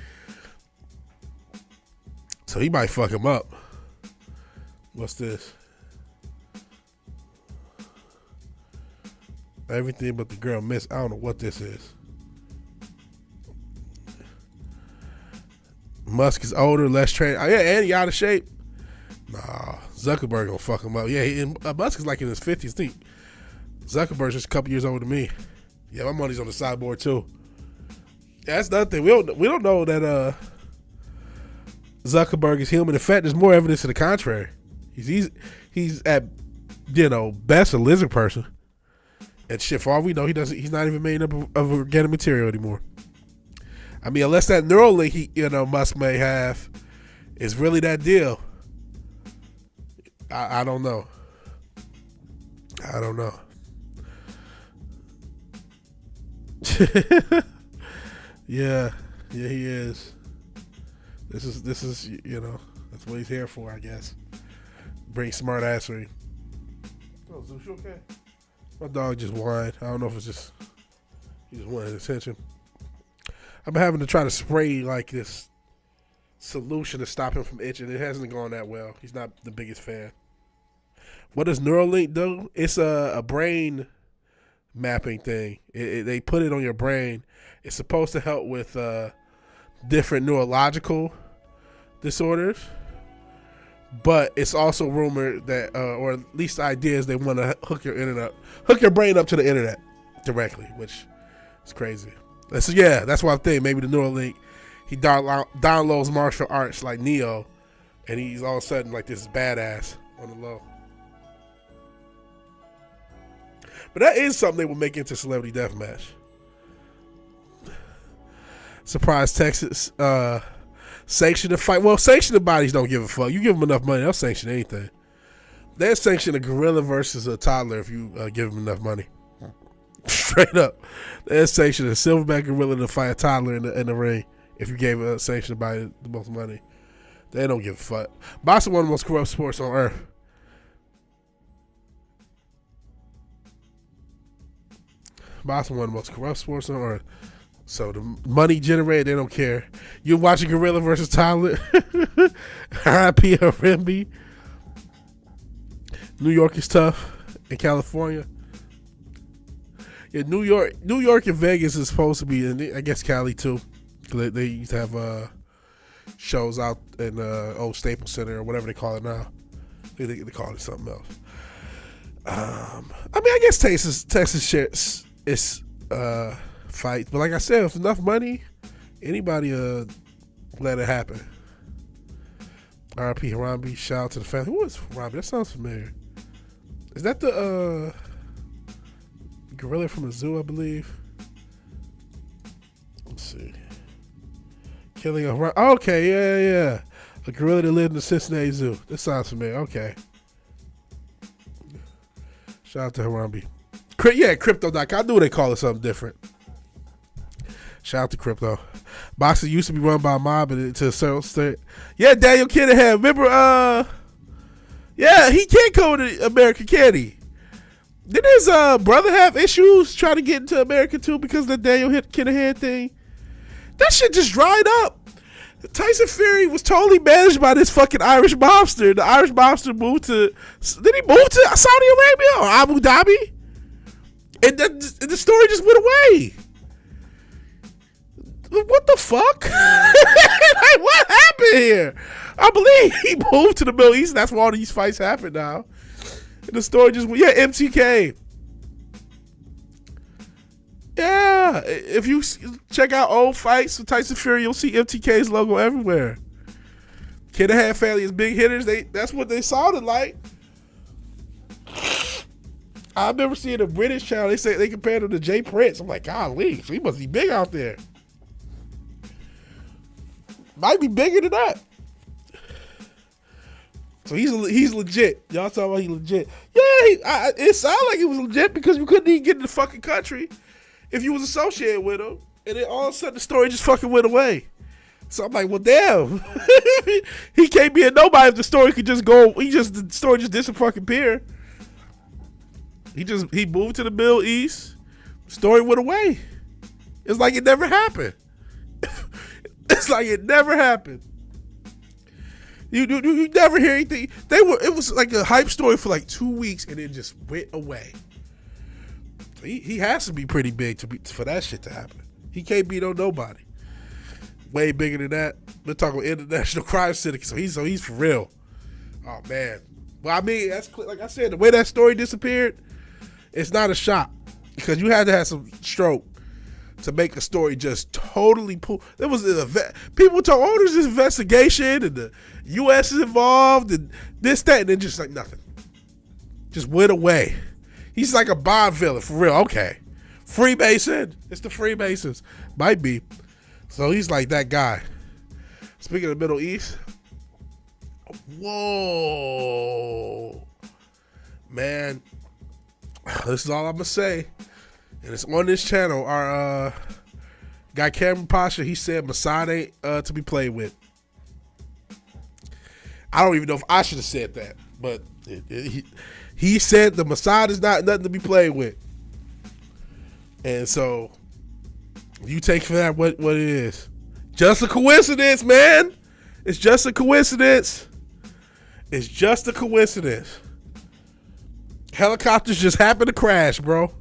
So he might fuck him up. What's this? Everything but the girl miss. I don't know what this is. Musk is older, less trained. Oh, yeah, and he out of shape. Nah, Zuckerberg gonna fuck him up. Yeah, Musk is like in his 50s. I think Zuckerberg's just a couple years older than me. Yeah, my money's on the sideboard too. Yeah, that's another thing. We don't know that Zuckerberg is human. In fact, there's more evidence to the contrary. He's at best a lizard person. And shit, for all we know, he's not even made up of organic material anymore. I mean, unless that Neuralink Musk may have is really that deal. I don't know. I don't know. Yeah, he is. This is that's what he's here for, I guess. Bring smart assery. Oh, Zeus, you okay? My dog just whined. I don't know if it's just he just wanted attention. I've been having to try to spray like this solution to stop him from itching. It hasn't gone that well. He's not the biggest fan. What does Neuralink do? It's a brain mapping thing. They put it on your brain. It's supposed to help with different neurological disorders. But it's also rumored that, or at least the idea is they want to hook your brain up to the internet directly, which is crazy. That's why I think maybe the Neuralink, he downloads martial arts like Neo, and he's all of a sudden like this badass on the low. But that is something they will make into Celebrity Deathmatch. Surprise, Texas sanction the fight. Well, sanctioned bodies don't give a fuck. You give them enough money, they'll sanction anything. They'll sanction a gorilla versus a toddler if you give them enough money. Straight up. They'll sanction a silverback gorilla to fight a toddler in the ring if you gave a sanctioned body the most money. They don't give a fuck. Boxing one of the most corrupt sports on earth. Boxing one of the most corrupt sports on earth. So the money generated, they don't care. You watch a gorilla versus toddler. R.I.P. Harambe. New York is tough. In California. Yeah, New York and Vegas is supposed to be, and I guess Cali too. They used to have shows out in old Staples Center or whatever they call it now. They call it something else. I mean, I guess Texas shares is fight, but like I said, if enough money, anybody let it happen. R.I.P. Harambe. Shout out to the family. Who is Harambe? That sounds familiar. Is that the gorilla from the zoo, I believe? Let's see. Killing a Harambe. Okay, yeah. A gorilla that lived in the Cincinnati Zoo. That sounds familiar. Okay. Shout out to Harambe. Yeah, Crypto.com. I knew they call it something different. Shout out to Crypto. Boxing used to be run by a mob, but to a certain extent. Yeah, Daniel Kinahan. Remember, yeah, he can't go to America, can he? Did his brother have issues trying to get into America too because of the Daniel Kinahan thing? That shit just dried up. Tyson Fury was totally managed by this fucking Irish mobster. The Irish mobster moved to... Did he move to Saudi Arabia or Abu Dhabi? And the story just went away. What the fuck? Like, what happened here? I believe he moved to the Middle East. That's where all these fights happen now. And the story just went, yeah, MTK. Yeah, if you check out old fights with Tyson Fury, you'll see MTK's logo everywhere. Kid and a Half family is big hitters. That's what they sounded like. I remember seeing a British channel. They say they compared him to Jay Prince. I'm like, golly, so he must be big out there. Might be bigger than that. So he's legit. Y'all talking about he legit? Yeah, it sounded like he was legit because you couldn't even get in the fucking country if you was associated with him, and then all of a sudden the story just fucking went away. So I'm like, well, damn, he can't be a nobody if the story could just go. The story just disappear. He moved to the Middle East. Story went away. It's like it never happened. It's like it never happened. You never hear anything. It was like a hype story for like 2 weeks and it just went away. He has to be pretty big for that shit to happen. He can't be nobody. Way bigger than that. We're talking international crime syndicate. So he's for real. Oh man. Well, I mean, that's like I said, the way that story disappeared, it's not a shock because you had to have some stroke to make a story just totally pull. There was people talk, oh, there's this investigation and the U.S. is involved and this, that, and then just like nothing. Just went away. He's like a Bond villain, for real. Okay. Freemason. It's the Freemasons. Might be. So he's like that guy. Speaking of the Middle East. Whoa. Man. This is all I'm going to say. And it's on this channel. Our guy Cameron Pasha, he said Mossad ain't to be played with. I don't even know if I should have said that. But he said the Mossad is not nothing to be played with. And so you take for that what it is. Just a coincidence, man. It's just a coincidence. It's just a coincidence. Helicopters just happen to crash, bro.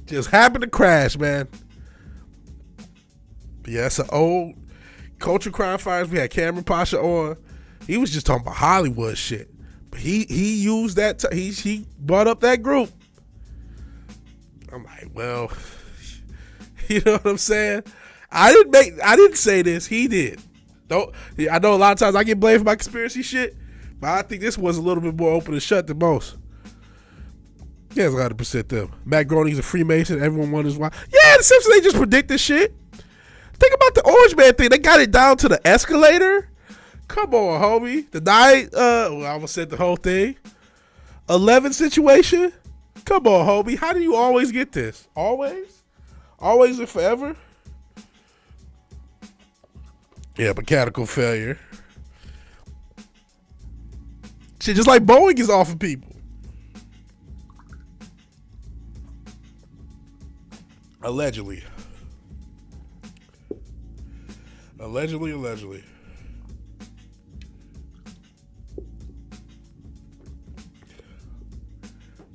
Just happened to crash, man. But yeah, it's an old Culture Crime Fighters. We had Cameron Pasha on. He was just talking about Hollywood shit. But he used that. He brought up that group. I'm like, well, you know what I'm saying? I didn't say this. He did. I know a lot of times I get blamed for my conspiracy shit, but I think this was a little bit more open and shut than most. Yeah, it's 100% them. Matt Groening's a Freemason. Everyone wonders why. Yeah, the Simpsons, they just predict this shit. Think about the Orange Man thing. They got it down to the escalator. Come on, homie. The night, I almost said the whole thing. 11 situation. Come on, homie. How do you always get this? Always? Always and forever? Yeah, mechanical failure. Shit, just like Boeing is offering people. Allegedly. Allegedly.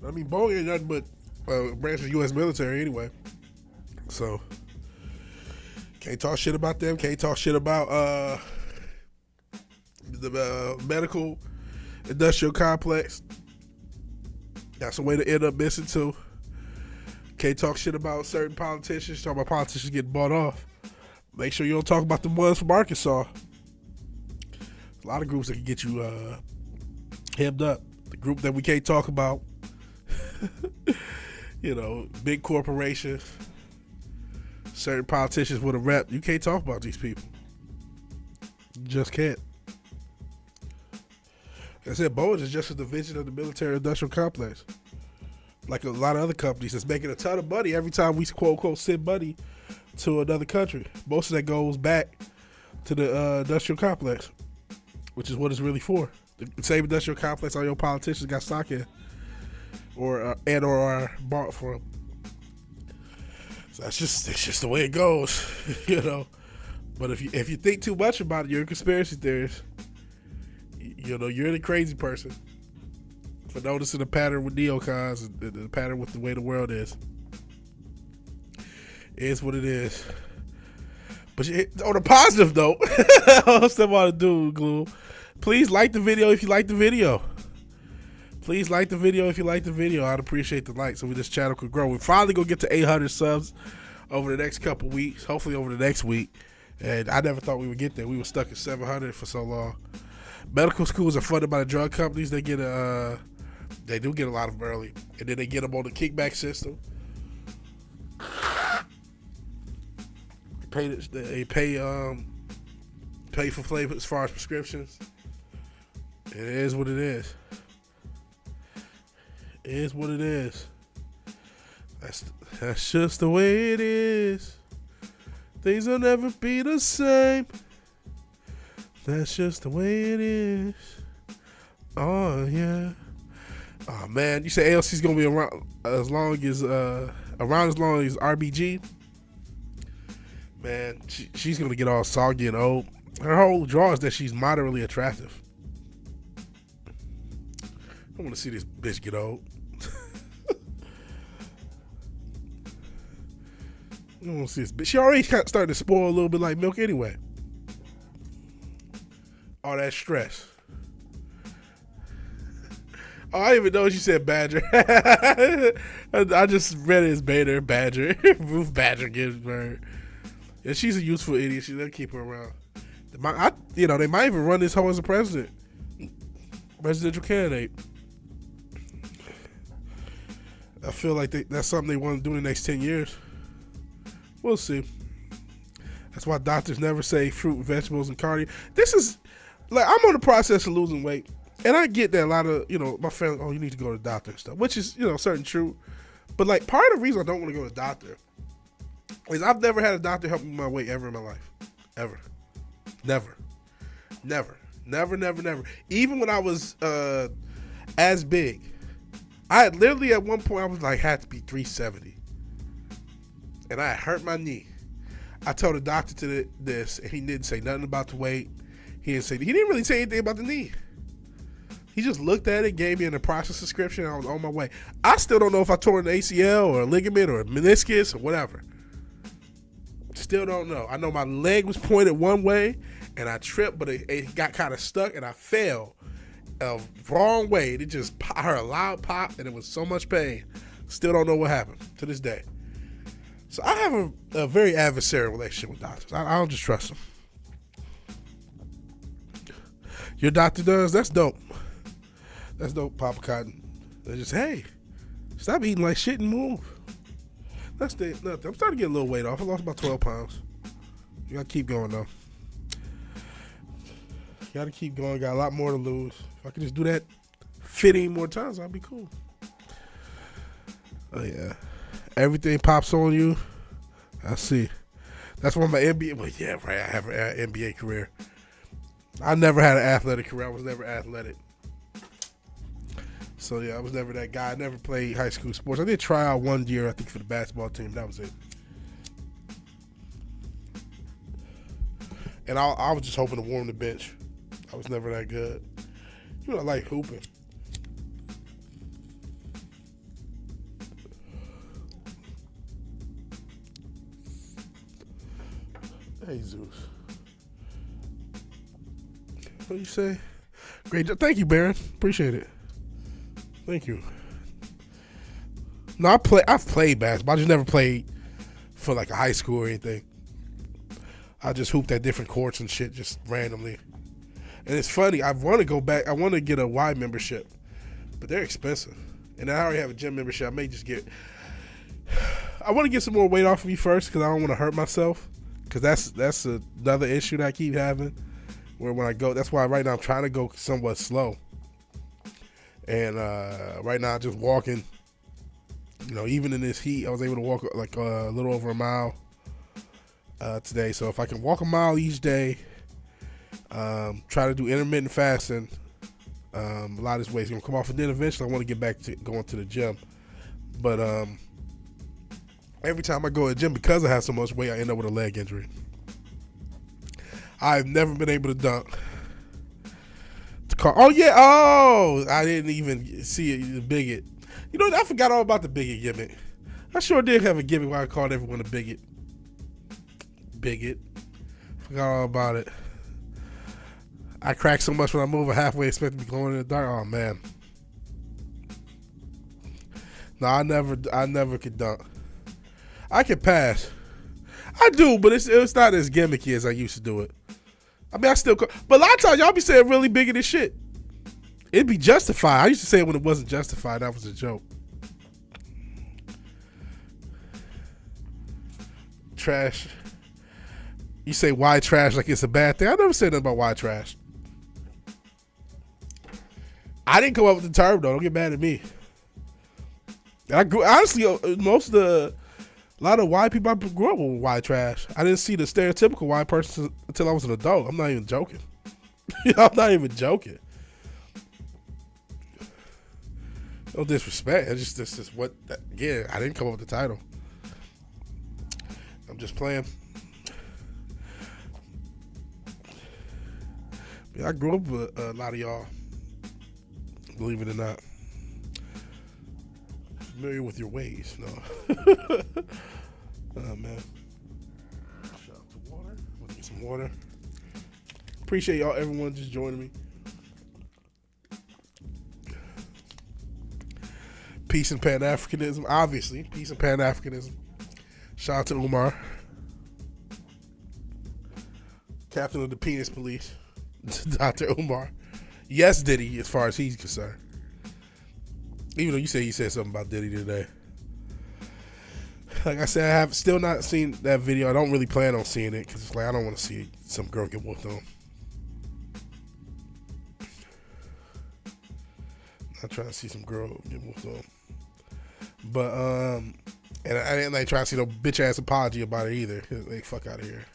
I mean, Boeing ain't nothing but a branch of the U.S. military anyway. So, can't talk shit about them. Can't talk shit about the medical industrial complex. That's a way to end up missing too. Can't talk shit about certain politicians. Talk about politicians getting bought off. Make sure you don't talk about the ones from Arkansas. A lot of groups that can get you hemmed up. The group that we can't talk about. You know, big corporations. Certain politicians with a rep. You can't talk about these people. You just can't. Like I said, Boeing is just a division of the military industrial complex. Like a lot of other companies that's making a ton of money every time we quote unquote send money to another country. Most of that goes back to the industrial complex, which is what it's really for. The same industrial complex all your politicians got stock in or are bought from. So it's just the way it goes, you know. But if you think too much about it, you're a conspiracy theorist. You know, you're the crazy person for noticing the pattern with neocons and the pattern with the way the world is. It is what it is. But on a positive note, I'll step out of doom gloom. Please like the video if you like the video. Please like the video if you like the video. I'd appreciate the like so this channel could grow. We're finally going to get to 800 subs over the next couple weeks, hopefully over the next week. And I never thought we would get there. We were stuck at 700 for so long. Medical schools are funded by the drug companies. They do get a lot of them early. And then they get them on the kickback system. They pay for flavor as far as prescriptions. It is what it is. It is what it is. That's just the way it is. Things will never be the same. That's just the way it is. Oh yeah. Oh man, you say ALC's gonna be around as long as RBG. Man, she's gonna get all soggy and old. Her whole draw is that she's moderately attractive. I want to see this bitch get old. I want to see this bitch. She already started to spoil a little bit like milk anyway. All that stress. Oh, I didn't even know she said badger. I just read it as badger. Ruth Badger Ginsburg. Yeah, she's a useful idiot. They'll keep her around. They might even run this hoe as a presidential candidate. I feel like that's something they want to do in the next 10 years. We'll see. That's why doctors never say fruit, vegetables, and cardio. This is, like, I'm on the process of losing weight. And I get that a lot of, my family, oh, you need to go to the doctor and stuff, which is, certain true. But, like, part of the reason I don't want to go to the doctor is I've never had a doctor help me with my weight ever in my life. Ever. Never. Even when I was as big, I had literally at one point, I was like, had to be 370. And I hurt my knee. I told the doctor this, and he didn't say nothing about the weight. He didn't really say anything about the knee. He just looked at it, gave me an process prescription, and I was on my way. I still don't know if I tore an ACL or a ligament or a meniscus or whatever. Still don't know. I know my leg was pointed one way, and I tripped, but it got kind of stuck, and I fell a wrong way. It just I heard a loud pop, and it was so much pain. Still don't know what happened to this day. So I have a very adversarial relationship with doctors. I don't just trust them. Your doctor does? That's dope. That's dope, Papa Cotton. They just, hey, stop eating like shit and move. That's nothing. I'm starting to get a little weight off. I lost about 12 pounds. You gotta keep going, though. You gotta keep going. Got a lot more to lose. If I could just do that 15 more times, I'd be cool. Oh, yeah. Everything pops on you. I see. That's why my NBA. Well, yeah, right. I have an NBA career. I never had an athletic career. I was never athletic. So, yeah, I was never that guy. I never played high school sports. I did try out one year, I think, for the basketball team. That was it. And I was just hoping to warm the bench. I was never that good. I like hooping. Hey, Zeus. What do you say? Great job. Thank you, Baron. Appreciate it. Thank you. No, I've played basketball. I just never played for like a high school or anything. I just hooped at different courts and shit just randomly. And it's funny. I want to go back. I want to get a Y membership, but they're expensive. And I already have a gym membership. I may just get. I want to get some more weight off of me first because I don't want to hurt myself. Because that's another issue that I keep having. Where when I go, that's why right now I'm trying to go somewhat slow. And right now, just walking, even in this heat, I was able to walk like a little over a mile today. So if I can walk a mile each day, try to do intermittent fasting, a lot of this weight's going to come off. And then eventually I want to get back to going to the gym. But every time I go to the gym, because I have so much weight, I end up with a leg injury. I've never been able to dunk. Oh, yeah. Oh, I didn't even see it. The bigot. I forgot all about the bigot gimmick. I sure did have a gimmick where I called everyone a bigot. Bigot. Forgot all about it. I crack so much when I move a halfway, expect to be glowing in the dark. Oh man. No, I never could dunk. I can pass. I do, but it's not as gimmicky as I used to do it. I mean, I still, but a lot of times y'all be saying really bigger than shit. It'd be justified. I used to say it when it wasn't justified. That was a joke. Trash. You say why trash like it's a bad thing. I never said nothing about why trash. I didn't come up with the term though. Don't get mad at me. I grew, honestly, a lot of white people I grew up with white trash. I didn't see the stereotypical white person until I was an adult. I'm not even joking. I'm not even joking. No disrespect. It's just what. Yeah, I didn't come up with the title. I'm just playing. Yeah, I grew up with a lot of y'all. Believe it or not. Familiar with your ways. No. Oh man. Shout out to water. Let's get some water. Appreciate y'all, everyone just joining me. Peace and Pan-Africanism, obviously. Peace and Pan-Africanism. Shout out to Umar. Captain of the Penis Police. Dr. Umar. Yes, Diddy, as far as he's concerned. Even though you said something about Diddy today. Like I said, I have still not seen that video. I don't really plan on seeing it because it's like I don't want to see some girl get whooped on. I'm trying to see some girl get whooped on. But and I didn't like try to see no bitch ass apology about it either. Like fuck out of here.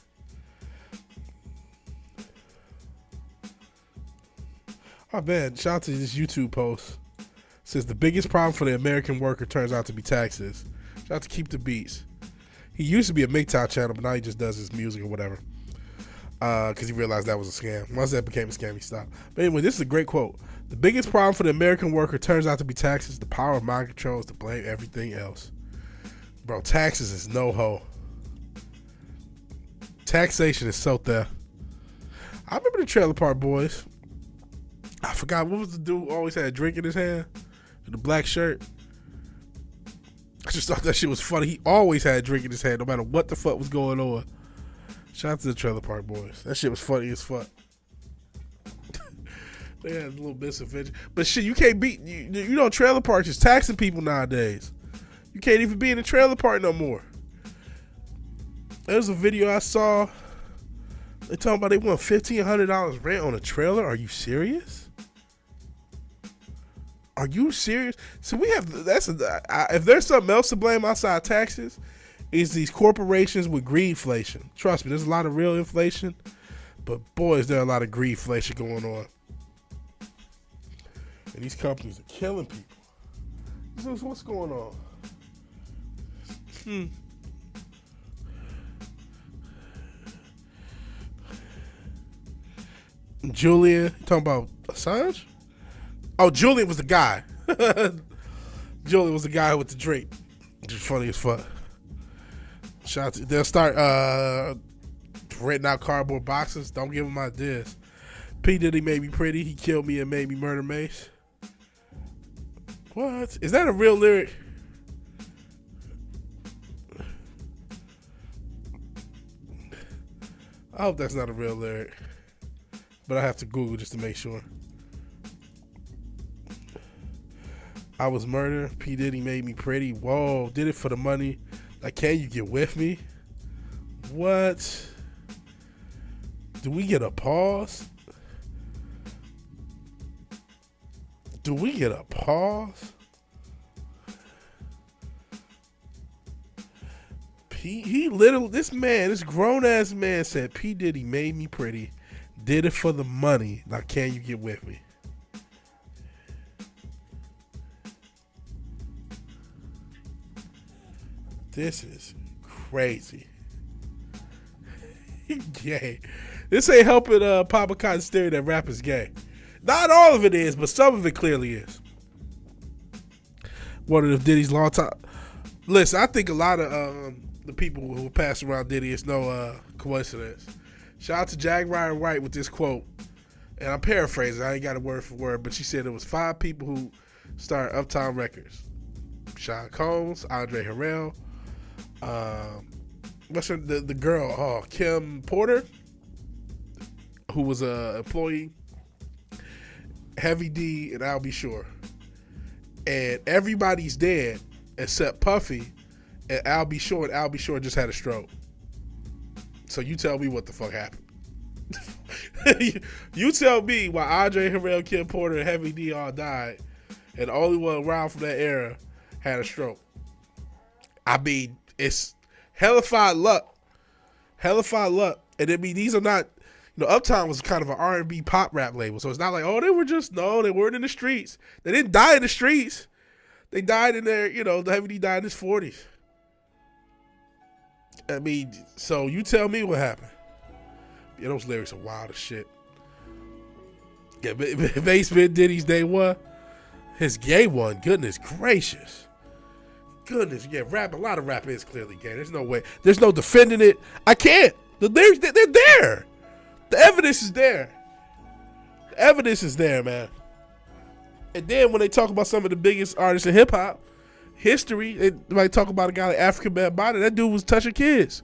Oh man, shout out to this YouTube post. It says the biggest problem for the American worker turns out to be taxes. Shout out to Keep the Beats. He used to be a MGTOW channel, but now he just does his music or whatever. Because he realized that was a scam. Once that became a scam, he stopped. But anyway, this is a great quote. The biggest problem for the American worker turns out to be taxes. The power of mind control is to blame everything else. Bro, taxes is no ho. Taxation is so theft. I remember the Trailer Park Boys. I forgot, what was the dude who always had a drink in his hand? The black shirt. I just thought that shit was funny. He always had a drink in his hand, no matter what the fuck was going on. Shout out to the Trailer Park Boys. That shit was funny as fuck. They had little bits of adventure. But shit, you can't beat, you know, trailer parks is taxing people nowadays. You can't even be in a trailer park no more. There's a video I saw. They talking about they want $1,500 rent on a trailer. Are you serious? Are you serious? So we have, if there's something else to blame outside taxes, is these corporations with greedflation. Trust me, there's a lot of real inflation, but boy, is there a lot of greedflation going on. And these companies are killing people. So what's going on? Julian, talking about Assange? Oh, Julian was the guy. Julian was the guy with the drink. Which is funny as fuck. Shout out to, they'll start renting out cardboard boxes. Don't give them ideas. P. Diddy made me pretty. He killed me and made me murder Mace. What? Is that a real lyric? I hope that's not a real lyric. But I have to Google just to make sure. I was murdered. P. Diddy made me pretty. Whoa. Did it for the money. Like, can you get with me? What? Do we get a pause? Do we get a pause? He literally, this grown ass man said, P. Diddy made me pretty. Did it for the money. Now, can you get with me? This is crazy. Gay. This ain't helping Papa Cotton's theory that rap is gay. Not all of it is, but some of it clearly is. One of Diddy's long time. Listen, I think a lot of the people who pass around Diddy is no coincidence. Shout out to Jag Ryan White with this quote. And I'm paraphrasing. I ain't got a word for word, but she said it was 5 people who started Uptown Records. Sean Combs, Andre Harrell, what's her, the girl, Kim Porter, who was a employee, Heavy D, and I'll Be Sure. And everybody's dead except Puffy and I'll Be Sure, and I'll Be Sure just had a stroke. So you tell me what the fuck happened. You tell me why Andre Harrell, Kim Porter, and Heavy D all died, and the only one around from that era had a stroke. I mean, it's hellified luck. Hellified luck. And I mean, these are not, Uptown was kind of an R&B pop rap label. So it's not like, they weren't in the streets. They didn't die in the streets. They died in their, the Heavy D died in his 40s. I mean, so you tell me what happened. Yeah, those lyrics are wild as shit. Yeah, Basement Diddy's day one. His gay one, goodness gracious. Goodness, yeah, a lot of rap is clearly gay. There's no way. There's no defending it. I can't. The lyrics, they're there. The evidence is there. The evidence is there, man. And then when they talk about some of the biggest artists in hip-hop history, they might talk about a guy like African Bambaataa. That dude was touching kids.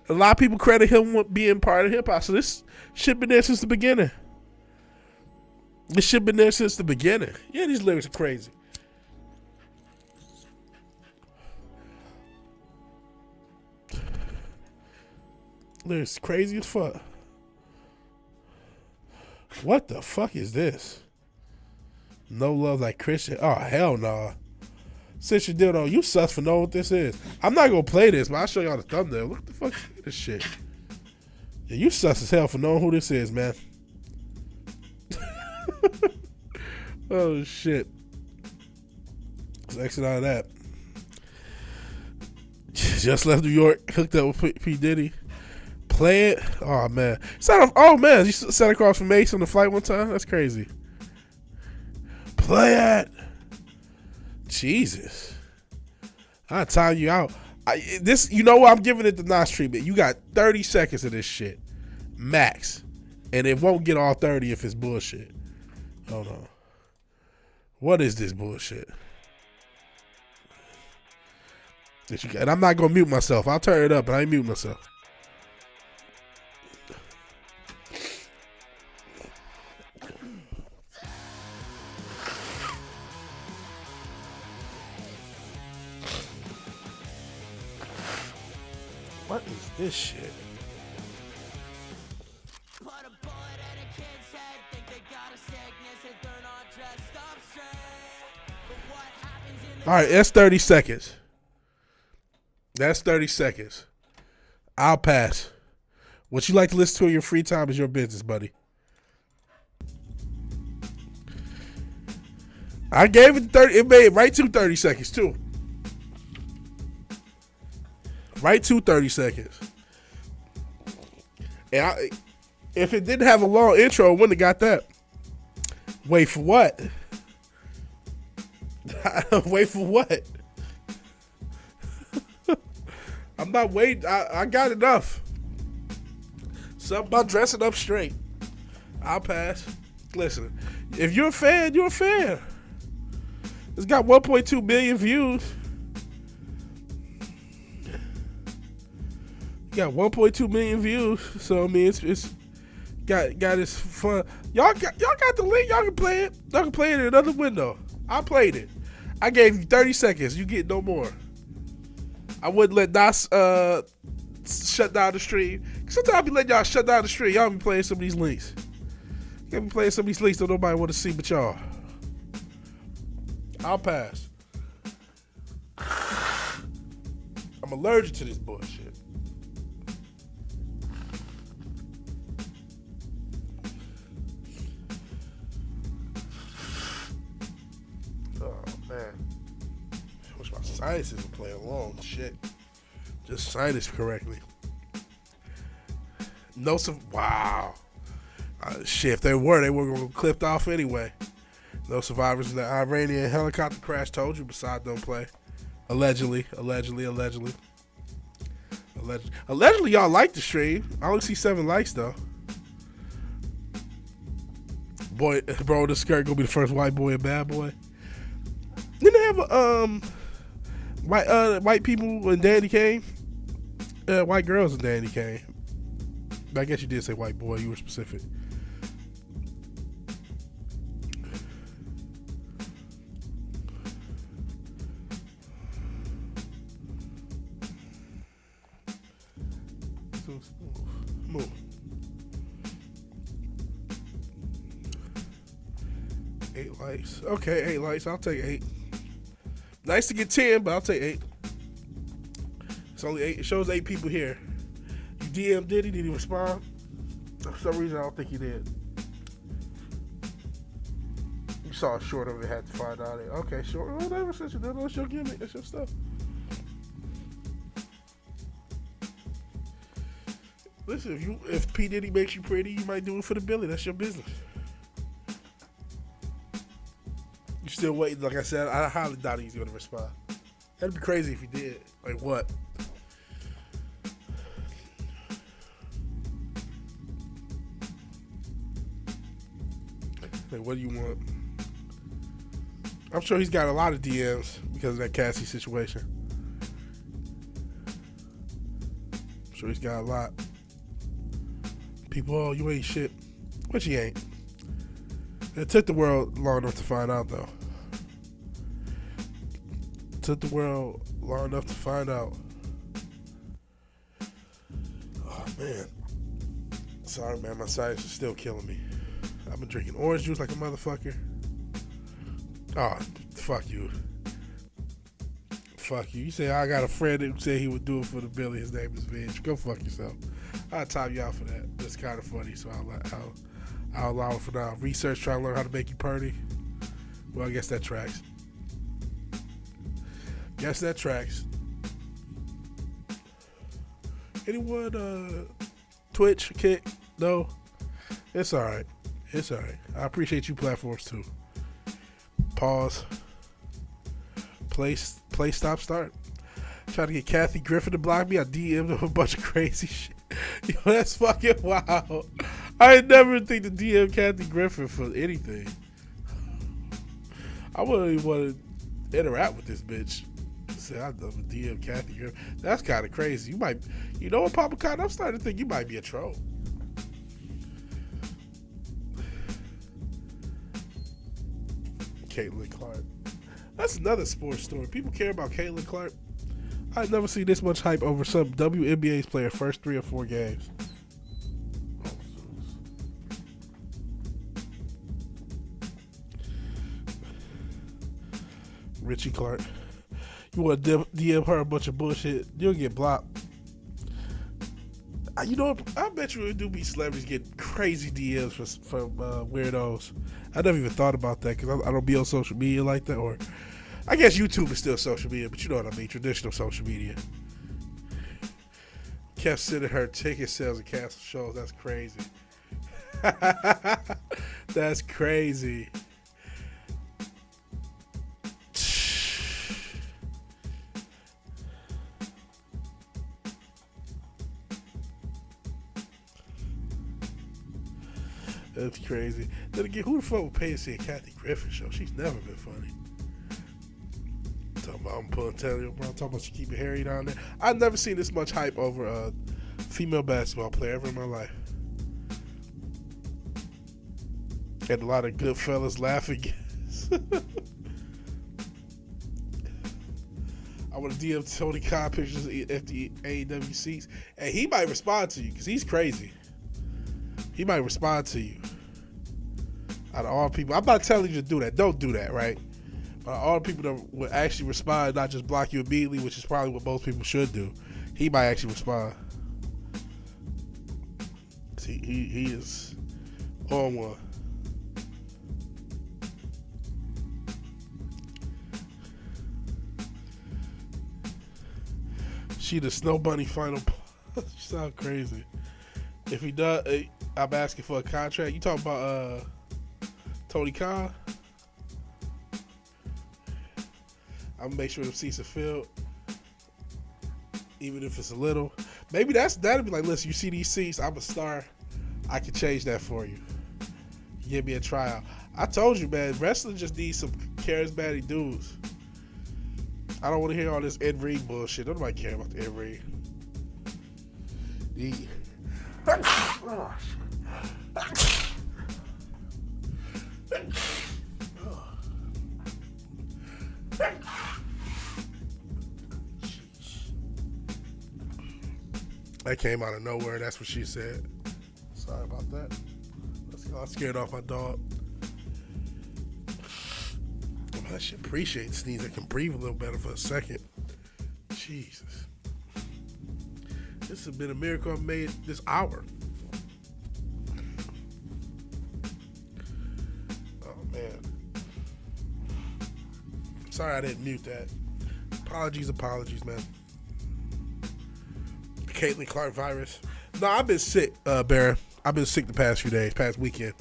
A lot of people credit him with being part of hip-hop. So this shit been there since the beginning. This shit been there since the beginning. Yeah, these lyrics are crazy. Lyrics crazy as fuck. What the fuck is this? No love like Christian. Oh, hell no. Nah. Since you did you sus for knowing what this is. I'm not gonna play this, but I'll show y'all the thumbnail. Look at the fuck at this shit. Yeah, you sus as hell for knowing who this is, man. Oh shit. Let's exit out of that. Just left New York, hooked up with P. Diddy. Play it. Oh man. You sat across from Mace on the flight one time? That's crazy. Play it. Jesus. I'll time you out. I'm giving it the Nas treatment. You got 30 seconds of this shit. Max. And it won't get all 30 if it's bullshit. Hold on. What is this bullshit? And I'm not going to mute myself. I'll turn it up, but I ain't mute myself. What is this shit? All right, that's 30 seconds. That's 30 seconds. I'll pass. What you like to listen to in your free time is your business, buddy. I gave it 30. It made right to 30 seconds, too. Right to 30 seconds. And if it didn't have a long intro, I wouldn't have got that. Wait for what? Wait for what? I'm not waiting. I got enough. Something about dressing up straight. I'll pass. Listen, if you're a fan, you're a fan. It's got 1.2 million views. Got 1.2 million views. So I mean, it's got its fun. Y'all got the link. Y'all can play it. Y'all can play it in another window. I played it. I gave you 30 seconds. You get no more. I wouldn't let Nas shut down the stream. Sometimes I be letting y'all shut down the stream. Y'all be playing some of these links. Y'all be playing some of these links that nobody want to see but y'all. I'll pass. I'm allergic to this bullshit. I wish my sinuses would play along. Shit. Just sinus correctly. Wow. Shit, if they were going to get clipped off anyway. No survivors of the Iranian helicopter crash. Told you, Besides don't play. Allegedly. Allegedly, y'all like the stream. I only see 7 likes though. Boy, bro, this skirt gonna be the first white boy and bad boy. Didn't they have white people when Danny came? White girls when Danny came. I guess you did say white boy. You were specific. Move. 8 likes. Okay, 8 likes. I'll take 8. Nice to get 10, but I'll take 8. It's only 8. It shows 8 people here. You DM Diddy? Did he respond? For some reason, I don't think he did. You saw a short of it. Had to find out it. Okay, short. Whatever. Since you did, that's your gimmick. That's your stuff. Listen, if P Diddy makes you pretty, you might do it for the Billy. That's your business. You still waiting? Like I said, I highly doubt he's gonna respond. That'd be crazy if he did. Like what? Like what do you want? I'm sure he's got a lot of DMs because of that Cassie situation. I'm sure he's got a lot. People, oh, you ain't shit. Which he ain't. It took the world long enough to find out, though. It took the world long enough to find out. Oh, man. Sorry, man. My sinus is still killing me. I've been drinking orange juice like a motherfucker. Oh, fuck you. Fuck you. You say I got a friend that said he would do it for the Billy. His name is Vig. Go fuck yourself. I'll top you out for that. That's kind of funny, so I'll allow it for now. Research, trying to learn how to make you purdy. Well, I guess that tracks. Anyone, Twitch, Kick? No? It's alright. I appreciate you platforms too. Pause. Play, stop, start. Trying to get Kathy Griffin to block me. I DM'd him a bunch of crazy shit. Yo, that's fucking wild. I never think to DM Kathy Griffin for anything. I wouldn't even want to interact with this bitch. Say I never DM Kathy Griffin. That's kind of crazy. You know what, Papa Cotton? I'm starting to think you might be a troll. Caitlin Clark. That's another sports story. People care about Caitlin Clark. I've never seen this much hype over some WNBA's player first 3 or 4 games. Richie Clark. You want to DM her a bunch of bullshit, you'll get blocked. You know, I bet you it do be celebrities get crazy DMs from weirdos. I never even thought about that because I don't be on social media like that. Or I guess YouTube is still social media, but you know what I mean, traditional social media. Kept sending her ticket sales and cancel shows. That's crazy. That's crazy. That's crazy. Then again, who the fuck would pay to see a Kathy Griffin show? She's never been funny. Talking about I'm pulling Taylor Brown, talking about she keep it hairy down there. I've never seen this much hype over a female basketball player ever in my life. Had a lot of good fellas laughing. I want to DM Tony Khan pictures at the AEW seats, and he might respond to you because he's crazy. He might respond to you. Out of all people, I'm not telling you to do that. Don't do that, right? But all the people that would actually respond, not just block you immediately, which is probably what most people should do. He might actually respond. He is on one. She the Snow Bunny final. Sound crazy. If he does, I'm asking for a contract. You talking about Tony Khan? I'm gonna make sure the seats are filled. even if it's a little. Maybe that'd be like, listen, you see these seats, I'm a star. I can change that for you. Give me a tryout. I told you, man, wrestling just needs some charismatic dudes. I don't want to hear all this Ed Reed bullshit. Nobody care about the Ed Reed. That came out of nowhere. That's what she said. Sorry about that. I scared off my dog. I should appreciate sneeze. I can breathe a little better for a second. Jesus. This has been a miracle I've made this hour. Oh, man. Sorry I didn't mute that. Apologies, man. Caitlin Clark virus. No, I've been sick, Baron. I've been sick the past few days, past weekend.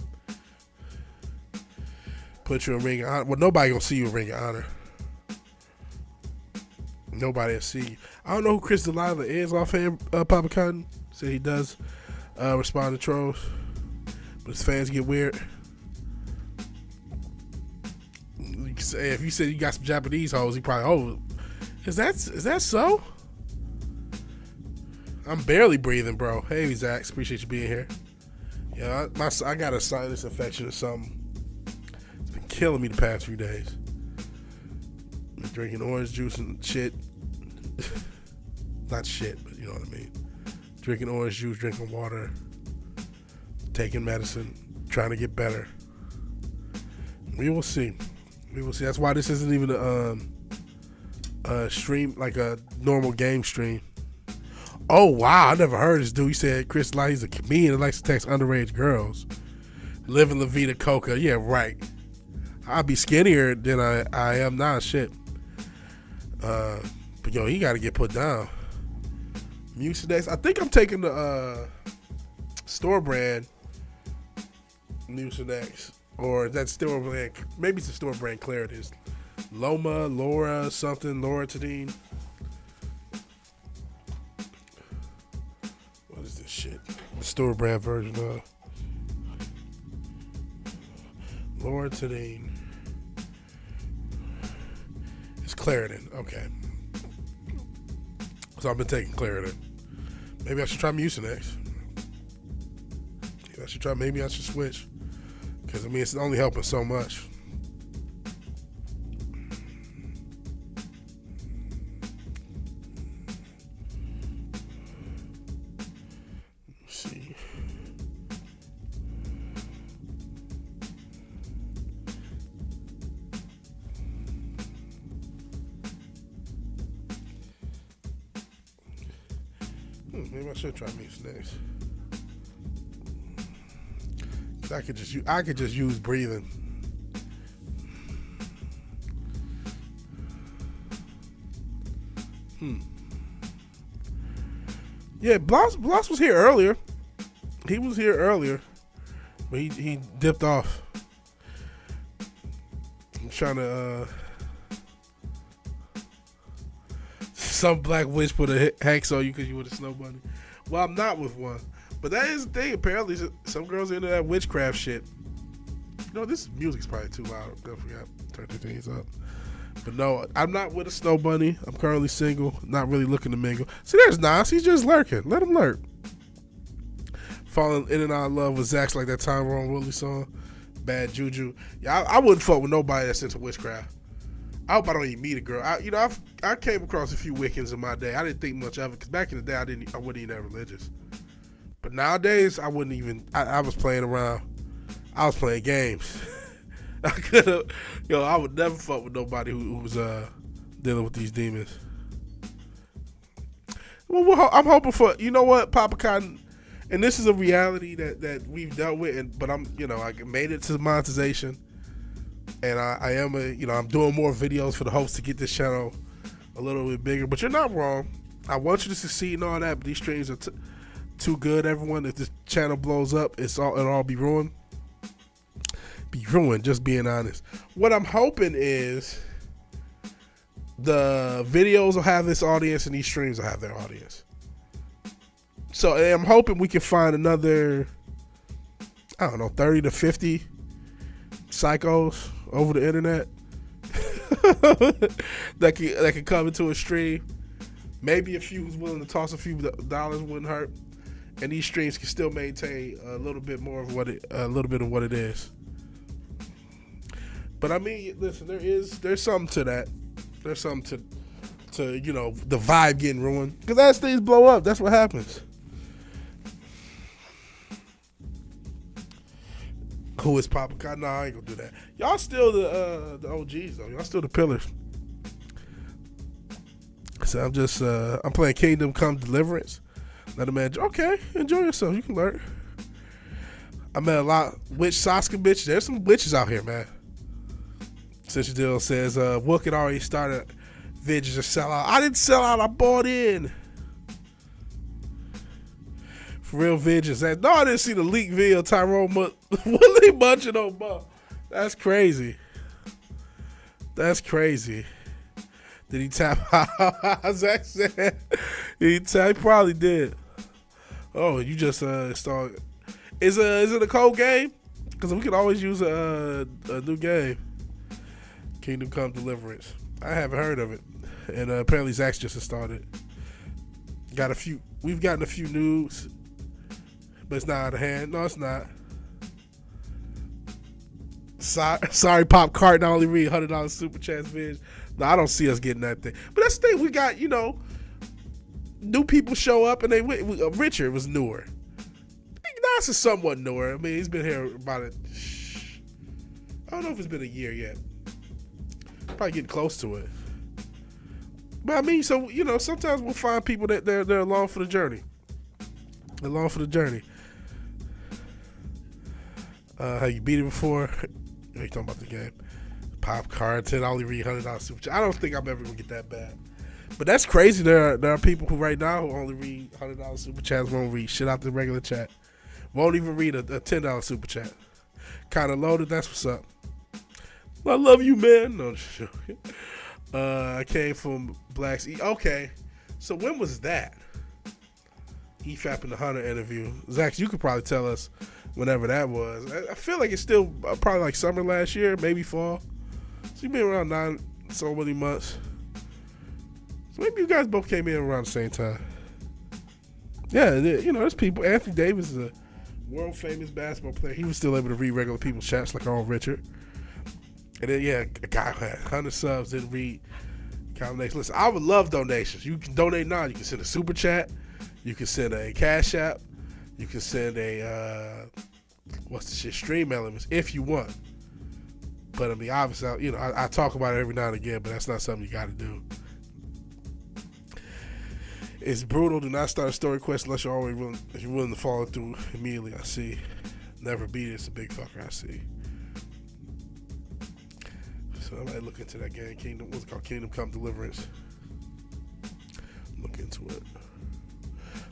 Put you in Ring of Honor. Well, nobody gonna see you in Ring of Honor. Nobody will see you. I don't know who Chris Delilah is offhand. Papa Cotton said he does respond to trolls, but his fans get weird. If you said you got some Japanese hoes, he probably Is that so? I'm barely breathing, bro. Hey, Zach, appreciate you being here. Yeah, I got a sinus infection or something. It's been killing me the past few days. Been drinking orange juice and shit. Not shit, but you know what I mean. Drinking orange juice, drinking water, taking medicine, trying to get better. We will see. That's why this isn't even a stream, like a normal game stream. Oh, wow. I never heard this dude. He said Chris Light, he's a comedian that likes to text underage girls. Living La Vida Coca. Yeah, right. I'll be skinnier than I am now. Shit. But, yo, he got to get put down. Mucinex. I think I'm taking the store brand Mucinex. Or that store brand. Maybe it's the store brand Claritin. Laura something. Loratadine. What is this shit? The store brand version of Loratadine. It's Claritin. Okay. So I've been taking Claritin. Maybe I should try Mucinex. Maybe I should switch. Because, I mean, it's only helping so much. Let's see. Maybe I should try Mucinex. I could just use breathing. Yeah, Bloss was here earlier. He was here earlier, but he dipped off. I'm trying to. Some black witch put a hex on you because you were a snow bunny. Well, I'm not with one. But that is the thing. Apparently, some girls are into that witchcraft shit. You know, this music's probably too loud. I forgot to turn the things up. But no, I'm not with a snow bunny. I'm currently single. Not really looking to mingle. See, there's Nas. He's just lurking. Let him lurk. Falling in and out of love with Zach's like that Tyrone Woodley song. Bad Juju. Yeah, I wouldn't fuck with nobody that's into witchcraft. I hope I don't even meet a girl. I came across a few Wiccans in my day. I didn't think much of it because back in the day, I wasn't even that religious. But nowadays, I wouldn't even. I was playing around. I was playing games. I could have. I would never fuck with nobody who was dealing with these demons. Well, I'm hoping for. You know what, Papa Cotton, and this is a reality that we've dealt with. But I made it to monetization, and I am I'm doing more videos for the hopes to get this channel a little bit bigger. But you're not wrong. I want you to succeed and all that. But these streams are too good, everyone. If this channel blows up, it'll all be ruined. Be ruined, just being honest. What I'm hoping is the videos will have this audience and these streams will have their audience. So I'm hoping we can find another, I don't know, 30 to 50 psychos over the internet that can come into a stream. Maybe a few who's willing to toss a few dollars wouldn't hurt, and these streams can still maintain a little bit more of what it is. But I mean, listen, there's something to that. There's something to the vibe getting ruined, because as things blow up, that's what happens. Who is Papa Cotton? No, I ain't gonna do that. Y'all still the OGs though. Y'all still the pillars. So I'm playing Kingdom Come Deliverance. Let a man, okay, enjoy yourself. You can learn. I met a lot witch Sasuke bitches. There's some witches out here, man. Sister Dill says, Wook had already started Vidges to sell out. I didn't sell out, I bought in. For real Vidges. No, I didn't see the leak video of Tyrone Willie munching on Buck. That's crazy. That's crazy. Did he tap out? Zach said he probably did. Oh, you just started. Is it a cold game? Because we could always use a new game. Kingdom Come Deliverance. I haven't heard of it, and apparently Zach's just started. We've gotten a few news, but it's not out of hand. No, it's not. Sorry, Pop Carton. I only read $100 super chats vids. No, I don't see us getting that thing. But that's the thing. We got, new people show up, and Richard was newer. Nas is somewhat newer. I mean, he's been here about I don't know if it's been a year yet. Probably getting close to it. But I mean, so, sometimes we'll find people that they're along for the journey. They're along for the journey. Have you beat it before? You talking about the game? Pop Carton, I only read $100 super chat. I don't think I'm ever gonna get that bad. But that's crazy. There are people who right now who only read $100 super chats, won't read shit out the regular chat. Won't even read a $10 super chat. Kind of loaded, that's what's up. I love you, man. No, sure. I came from Black's. Okay, so when was that? EFAP in the Hunter interview. Zach, you could probably tell us whenever that was. I feel like it's still probably like summer last year, maybe fall. So you've been around 9 so many months. So maybe you guys both came in around the same time. Yeah, there's people. Anthony Davis is a world famous basketball player. He was still able to read regular people's chats like our own Richard. And then, a guy who had 100 subs didn't read combinations. Listen, I would love donations. You can donate now. You can send a super chat. You can send a Cash App. You can send a, Stream Elements if you want. But, I mean, obviously, I talk about it every now and again, but that's not something you got to do. It's brutal. Do not start a story quest unless you're already willing, if you're willing to follow through immediately. I see. Never beat it. It's a big fucker. I see. So I might look into that game. What's it called? Kingdom Come Deliverance. Look into it.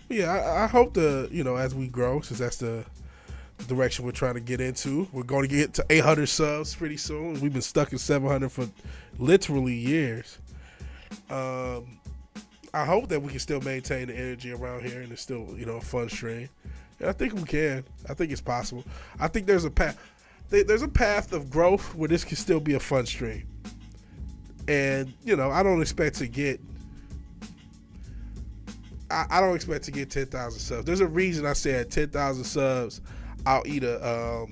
But yeah, I hope as we grow, since that's the direction we're trying to get into, we're going to get to 800 subs pretty soon. We've been stuck at 700 for literally years. I hope that we can still maintain the energy around here and it's still, a fun stream. And I think we can. I think it's possible. I think there's a path. There's a path of growth where this can still be a fun stream. And, I don't expect to get I don't expect to get 10,000 subs. There's a reason I said 10,000 subs, I'll eat a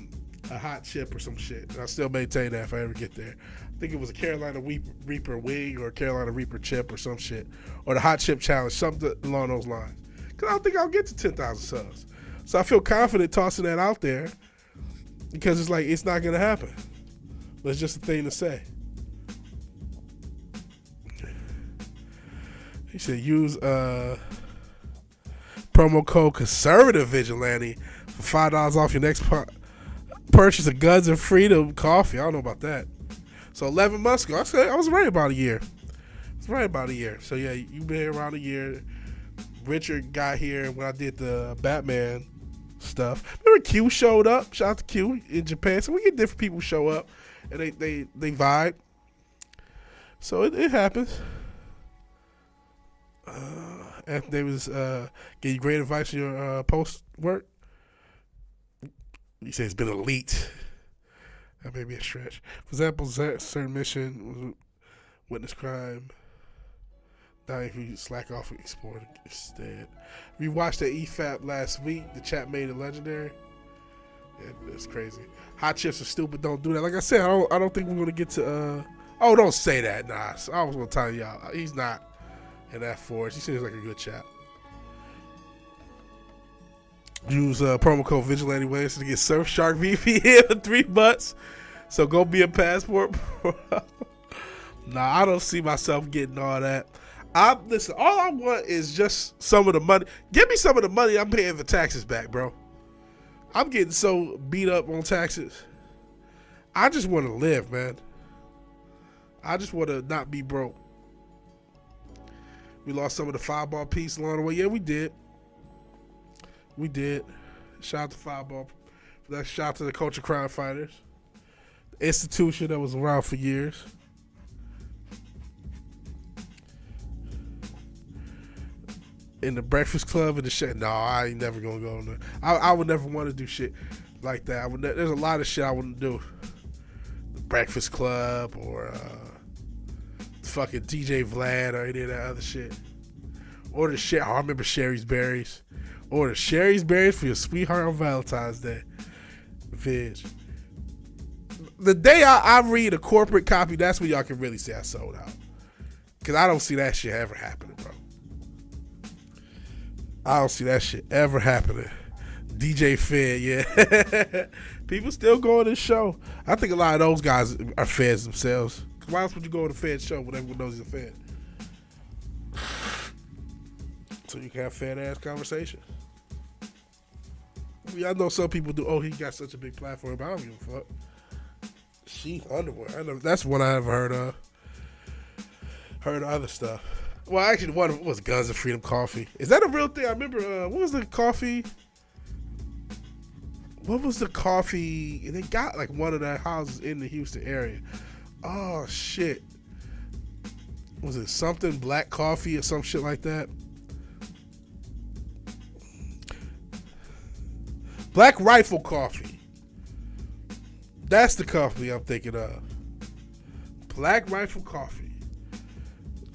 hot chip or some shit. And I'll still maintain that if I ever get there. I think it was a Carolina Reaper wing or a Carolina Reaper chip or some shit. Or the hot chip challenge, something along those lines. Because I don't think I'll get to 10,000 subs. So I feel confident tossing that out there. Because it's like, it's not going to happen. But it's just a thing to say. He said use promo code Conservative Vigilante for $5 off your next purchase of Guns and Freedom coffee. I don't know about that. So 11 months ago, I was right about a year. So yeah, you've been here around a year. Richard got here when I did the Batman stuff. Remember Q showed up? Shout out to Q in Japan. So we get different people show up and they vibe. So it happens. Anthony Davis gave you great advice in your post work. You say it's been elite. That may be a stretch. For example, certain mission, witness crime. Now if you slack off and explore instead. We watched the EFAP last week. The chat made it legendary. Yeah, it's crazy. Hot chips are stupid. Don't do that. Like I said, I don't think we're gonna get to. Oh, don't say that, nah. I was gonna tell y'all he's not in that force. He seems like a good chap. Use promo code VigilanteWilliamson to get Surfshark VPN for $3. So go be a passport. Nah, I don't see myself getting all that. Listen, all I want is just some of the money. Give me some of the money I'm paying for taxes back, bro. I'm getting so beat up on taxes. I just want to live, man. I just want to not be broke. We lost some of the Fireball piece along the way. Yeah, we did. We did. Shout out to Fireball. Shout out to the Culture Crime Fighters. The institution that was around for years. In the Breakfast Club and the shit. No, I ain't never gonna go in there. I would never want to do shit like that. There's a lot of shit I wouldn't do. The Breakfast Club or fucking DJ Vlad or any of that other shit. Or the shit. I remember Sherry's Berries. Or the Sherry's Berries for your sweetheart on Valentine's Day. Vig. The day I read a corporate copy, that's when y'all can really say I sold out. Because I don't see that shit ever happening, bro. I don't see that shit ever happening. DJ Fed, yeah. People still go to this show. I think a lot of those guys are feds themselves. Why else would you go to a Fed show when everyone knows he's a Fed? So you can have Fed-ass conversations. I know some people do, oh, he got such a big platform, but I don't give a fuck. Sheath underwear. That's one I ever heard of. Heard of other stuff. Well, actually, one was Guns and Freedom Coffee. Is that a real thing? I remember, what was the coffee? What was the coffee? They got like one of their houses in the Houston area. Oh, shit. Was it something Black Coffee or some shit like that? Black Rifle Coffee. That's the company I'm thinking of. Black Rifle Coffee.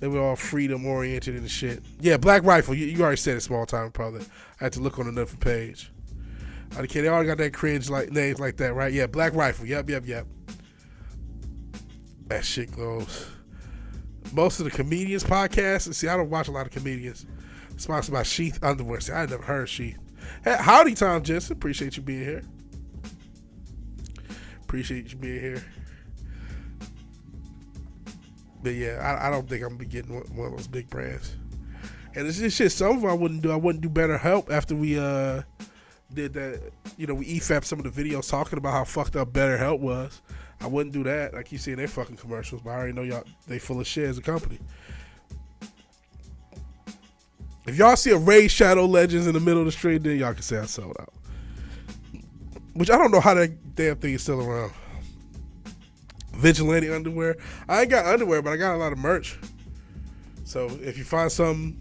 They were all freedom oriented and shit. Yeah, Black Rifle. You already said it, small time probably. I had to look on another page. Okay, they all got that cringe like names like that, right? Yeah, Black Rifle. Yep. That shit goes. Most of the comedians podcasts. See, I don't watch a lot of comedians. Sponsored by Sheath Underwear. See, I never heard of Sheath. Hey, howdy, Tom Jensen. Appreciate you being here. But yeah, I don't think I'm gonna be getting one of those big brands. And it's just shit. Some of them I wouldn't do. I wouldn't do Better Help after we did that. You know, we EFAP some of the videos talking about how fucked up Better Help was. I wouldn't do that. I keep seeing their fucking commercials, but I already know y'all. They full of shit as a company. If y'all see a Raid Shadow Legends in the middle of the street, then y'all can say I sold out. Which I don't know how that damn thing is still around. Vigilante underwear. I ain't got underwear, but I got a lot of merch. So if you find something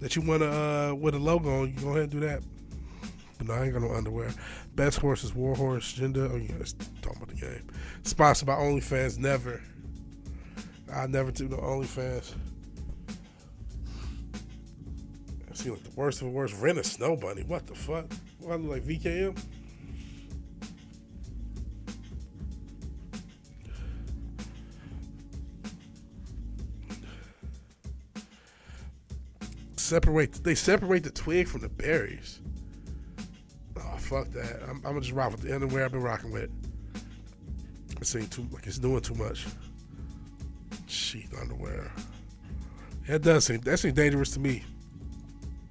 that you want to with a logo on, you go ahead and do that. But no, I ain't got no underwear. Best Horse is Warhorse. Gender. Oh yeah, let's talk about the game. Sponsored by OnlyFans. Never. I never do no OnlyFans. I see like the worst of the worst. Rent a snow bunny. What the fuck? What, I look like VKM? They separate the twig from the berries. Oh fuck that! I'm gonna just rock with the underwear I've been rocking with. It's doing too much. Sheath underwear. That seems dangerous to me.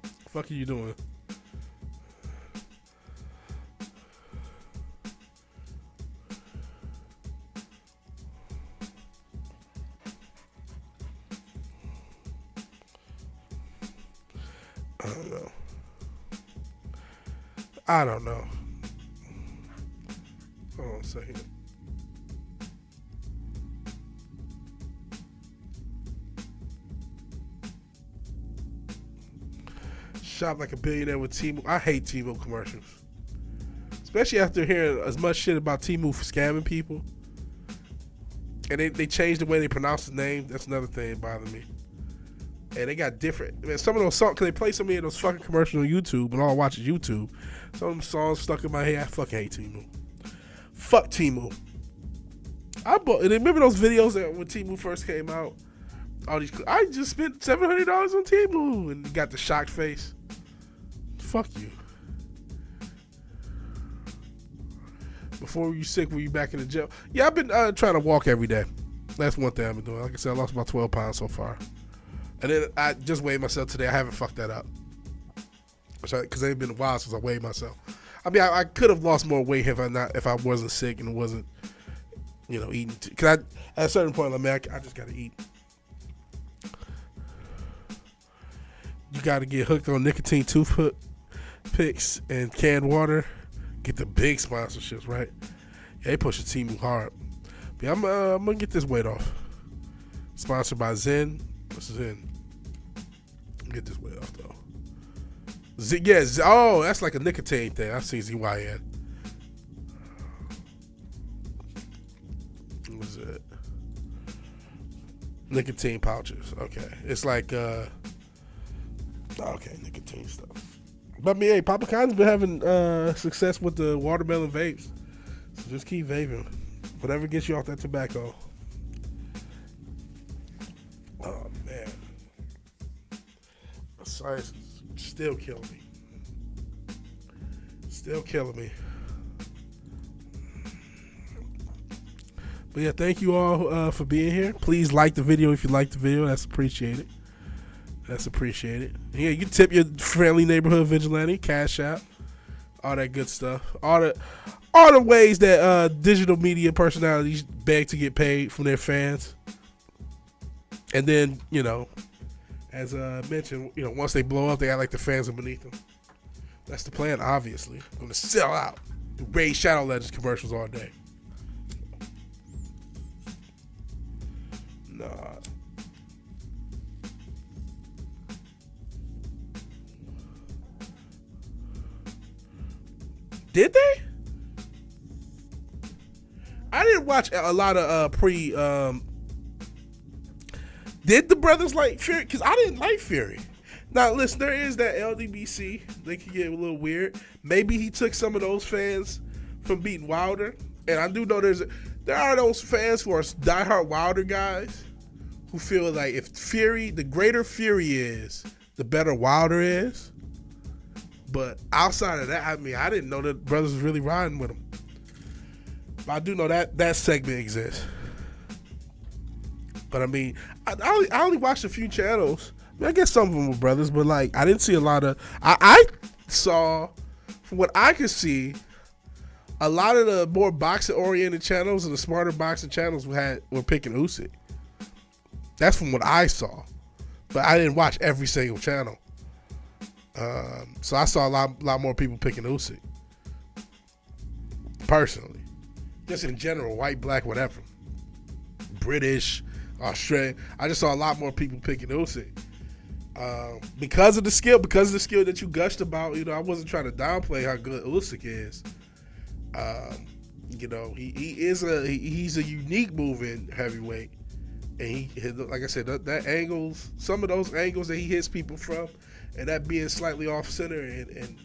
The fuck are you doing? I don't know. Hold on a second. Shop like a billionaire with Temu. I hate Temu commercials, especially after hearing as much shit about Temu for scamming people. And they changed the way they pronounce the name. That's another thing that bothered me. And they got different. Man, some of those songs, because they play so many of those fucking commercials on YouTube, and all I watch is YouTube. Some of them songs stuck in my head. I fucking hate Temu. Fuck Temu. And remember those videos that when Temu first came out? I just spent $700 on Temu, and got the shocked face. Fuck you. Before you sick, were you back in the gym? Yeah, I've been trying to walk every day. That's one thing I've been doing. Like I said, I lost about 12 pounds so far. And then I just weighed myself today. I haven't fucked that up. Because it's been a while since I weighed myself. I mean, I could have lost more weight if I wasn't sick and wasn't, eating. Because at a certain point, I just got to eat. You got to get hooked on nicotine toothpicks and canned water. Get the big sponsorships, right? Yeah, they push the Temu hard. But yeah, I'm gonna get this weight off. Sponsored by Zen. What's Zen? Get this weight off though. Oh, that's like a nicotine thing. I've seen ZYN. What is it? Nicotine pouches. Okay, it's like nicotine stuff. But I mean, hey, Papa Khan's been having success with the watermelon vapes. So just keep vaping. Whatever gets you off that tobacco. Oh, man. Science is still killing me. Still killing me. But yeah, thank you all for being here. Please like the video if you like the video. That's appreciated. That's appreciated. Yeah, you can tip your friendly neighborhood vigilante, Cash App, all that good stuff. All the ways that digital media personalities beg to get paid from their fans. And then, as I mentioned, once they blow up, they act like the fans are beneath them. That's the plan, obviously. I'm going to sell out. Raid Shadow Legends commercials all day. Nah. Did they? I didn't watch a lot of did the brothers like Fury? Because I didn't like Fury. Now, listen, there is that LDBC. They can get a little weird. Maybe he took some of those fans from beating Wilder. And I do know there are those fans who are diehard Wilder guys who feel like if Fury, the greater Fury is, the better Wilder is. But outside of that, I mean, I didn't know that brothers was really riding with him. But I do know that segment exists. But I mean, I only watched a few channels. I mean, I guess some of them were brothers, but like I didn't see a lot of. I saw, from what I could see, a lot of the more boxing-oriented channels and the smarter boxing channels were picking Usyk. That's from what I saw, but I didn't watch every single channel. So I saw a lot more people picking Usyk. Personally, just in general, white, black, whatever, British, Australian. I just saw a lot more people picking Usyk. Because of the skill that you gushed about. I wasn't trying to downplay how good Usyk is. He's a unique moving heavyweight, and he like I said, that angles, some of those angles that he hits people from, and that being slightly off center and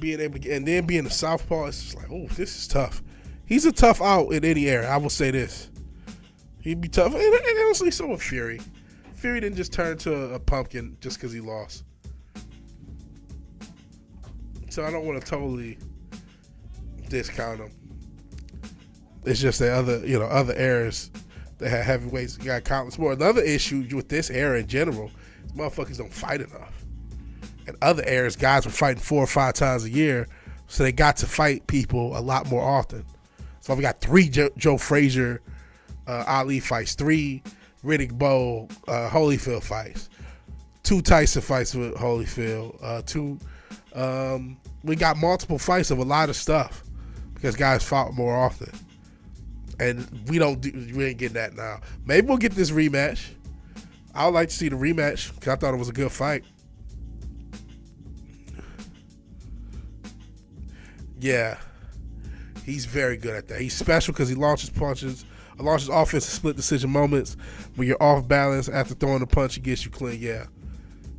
being able to, and then being a southpaw, it's just like, oh, this is tough. He's a tough out in any era. I will say this. He'd be tough, and honestly, so with Fury. Fury didn't just turn to a pumpkin just because he lost. So I don't want to totally discount him. It's just that other eras that had heavyweights got countless more. Another issue with this era in general, motherfuckers don't fight enough. In other eras, guys were fighting 4 or 5 times a year, so they got to fight people a lot more often. So we got 3 Joe Frazier, Ali fights, 3 Riddick Bowe, Holyfield fights, 2 Tyson fights with Holyfield, 2. We got multiple fights of a lot of stuff because guys fought more often, and we ain't getting that now. Maybe we'll get this rematch. I would like to see the rematch because I thought it was a good fight. Yeah, he's very good at that. He's special because he launches punches, launches offensive split decision moments. When you're off balance after throwing a punch, he gets you clean. Yeah,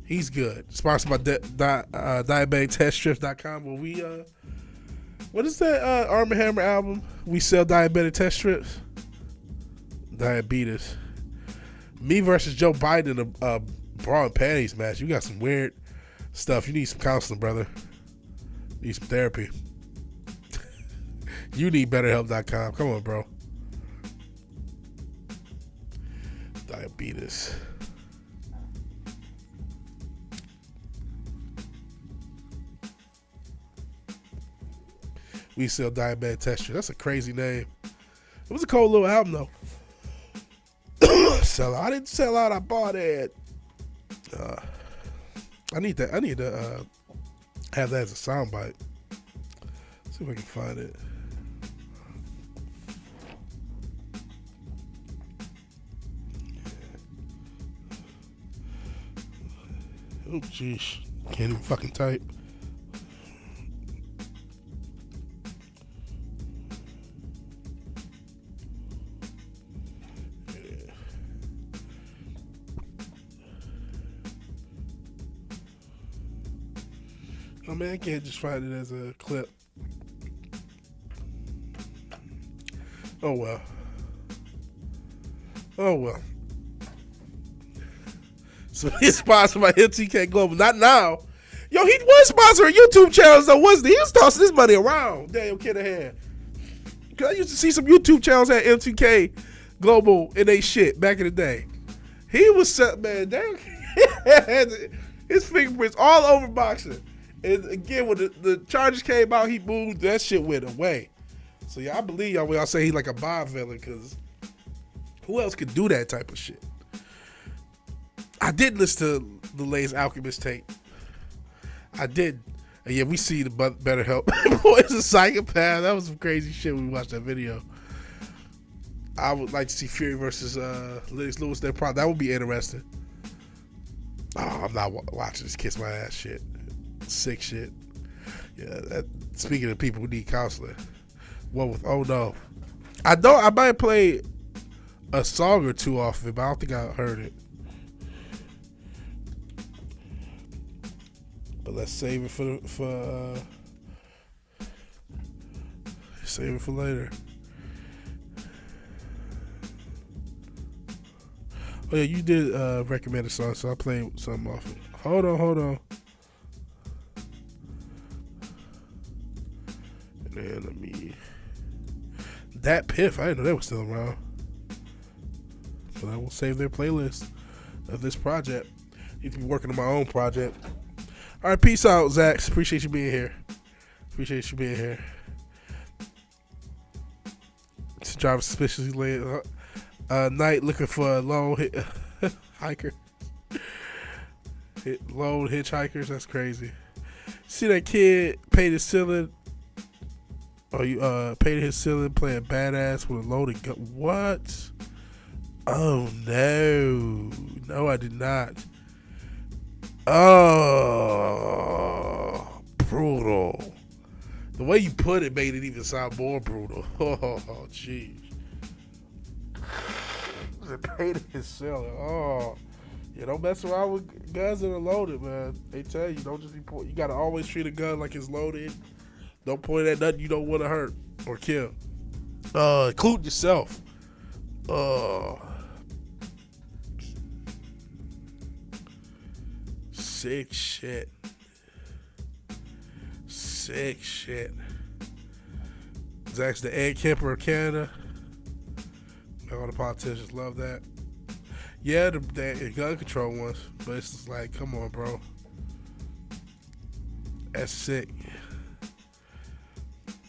he's good. Sponsored by diabeticteststrips.com, where we what is that Arm & Hammer album? We sell diabetic test strips. Diabetes. Me versus Joe Biden in a bra and panties match. You got some weird stuff. You need some counseling, brother. You need some therapy. You need betterhelp.com. Come on, bro. Diabetes. We sell diabetic test strips. That's a crazy name. It was a cold little album, though. Sell out. I didn't sell out. I bought it. I need that. I need to have that as a soundbite. See if I can find it. Oh, jeez. Can't even fucking type. Oh man, I can't just find it as a clip. Oh well. Oh well. So he's sponsored by MTK Global. Not now. Yo, he was sponsoring YouTube channels though, wasn't he? He was tossing his money around. Daniel Kinahan. Cause I used to see some YouTube channels at MTK Global in they shit back in the day. He was set, man. Daniel had his fingerprints all over boxing. And again, when the charges came out, he moved. That shit went away. So yeah, I believe y'all when y'all say he like a Bob villain, because who else could do that type of shit? I did listen to the latest Alchemist tape. I did. And yeah, we see the Better Help. Boy's a psychopath. That was some crazy shit when we watched that video. I would like to see Fury versus Lennox Lewis. That would be interesting. Oh, I'm not watching this kiss my ass shit. Sick shit. Yeah. Speaking of people who need counseling, one with oh no, I might play a song or two off of it, but I don't think I heard it. But let's save it for save it for later. Oh yeah, you did recommend a song, so I'll play something off it. Hold on. And let me. That Piff, I didn't know they were still around. But I will save their playlist of this project. Need to be working on my own project. All right, peace out, Zach. Appreciate you being here. To drive suspiciously late night looking for a lone hiker. Lone hitchhikers, that's crazy. See that kid painted his ceiling? Oh, you painted his ceiling playing badass with a loaded gun. What? Oh no. No, I did not. Oh, brutal. The way you put it made it even sound more brutal. Oh, jeez. Painted his ceiling. Oh, yeah, don't mess around with guns that are loaded, man. They tell you, don't just be you gotta always treat a gun like it's loaded. Don't point at nothing you don't want to hurt or kill. Include yourself. Sick shit. Zach's the Ed Kemper of Canada. All the politicians love that. Yeah, the gun control ones, but it's just like, come on, bro. That's sick.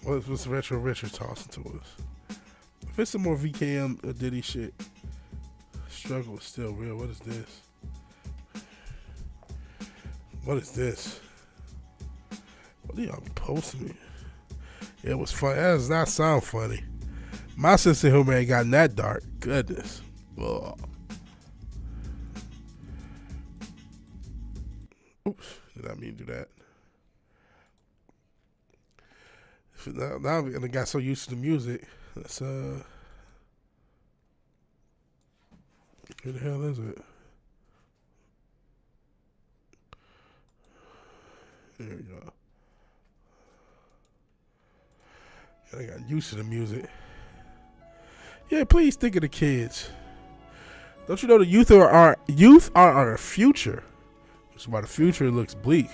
What's Retro Richard tossing to us? If it's some more VKM or Diddy shit, struggle is still real. What is this? What are y'all posting me? It was funny. That does not sound funny. My sense of humor ain't gotten that dark. Goodness. Ugh. Oops. Did I mean to do that? Now I got so used to the music. That's who the hell is it? There we go. I got used to the music. Yeah, please think of the kids. Don't you know the youth are our future? That's why the future looks bleak.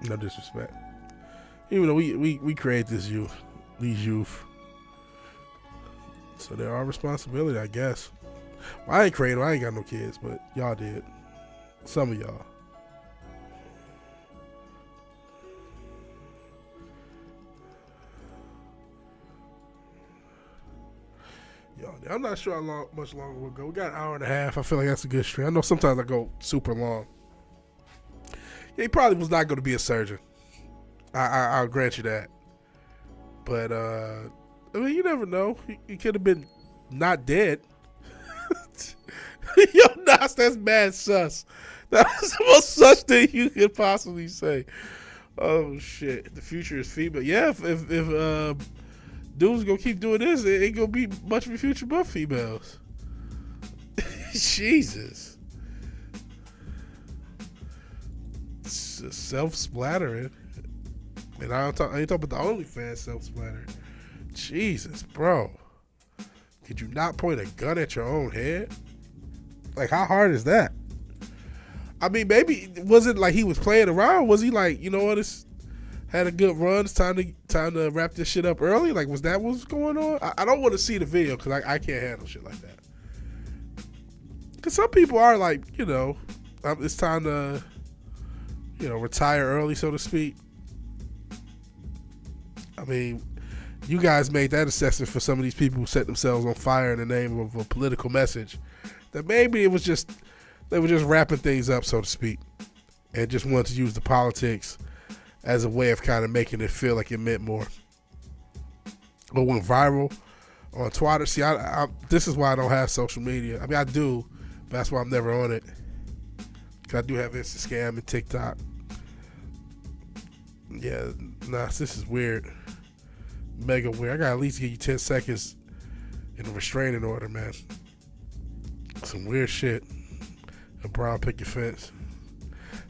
No disrespect. Even though we create these youth. So they're our responsibility, I guess. Well, I ain't creative. I ain't got no kids, but y'all did. Some of y'all. I'm not sure how much longer we'll go. We got an hour and a half. I feel like that's a good stream. I know sometimes I go super long. Yeah, he probably was not going to be a surgeon. I'll grant you that. But, I mean, you never know. He could have been not dead. Yo, Nas, that's mad sus. That's the most sus thing you could possibly say. Oh, shit. The future is female. Yeah, if dudes gonna keep doing this, it ain't gonna be much of a future but females. Jesus. Self-splattering. And I ain't talking about the OnlyFans self-splattering. Jesus, bro. Could you not point a gun at your own head? Like, how hard is that? I mean, maybe, was it like he was playing around? Was he like, you know what, it's had a good run, it's time to wrap this shit up early? Like, was that what's going on? I don't want to see the video because I can't handle shit like that. Because some people are like, it's time to, retire early, so to speak. I mean, you guys made that assessment for some of these people who set themselves on fire in the name of a political message. That maybe they were just wrapping things up, so to speak, and just wanted to use the politics as a way of kind of making it feel like it meant more. But went viral on Twitter. See, this is why I don't have social media. I mean, I do, but that's why I'm never on it. Because I do have Instagram and TikTok. Yeah, this is weird. Mega weird. I gotta at least give you 10 seconds in a restraining order, man. Some weird shit. A brown picket fence.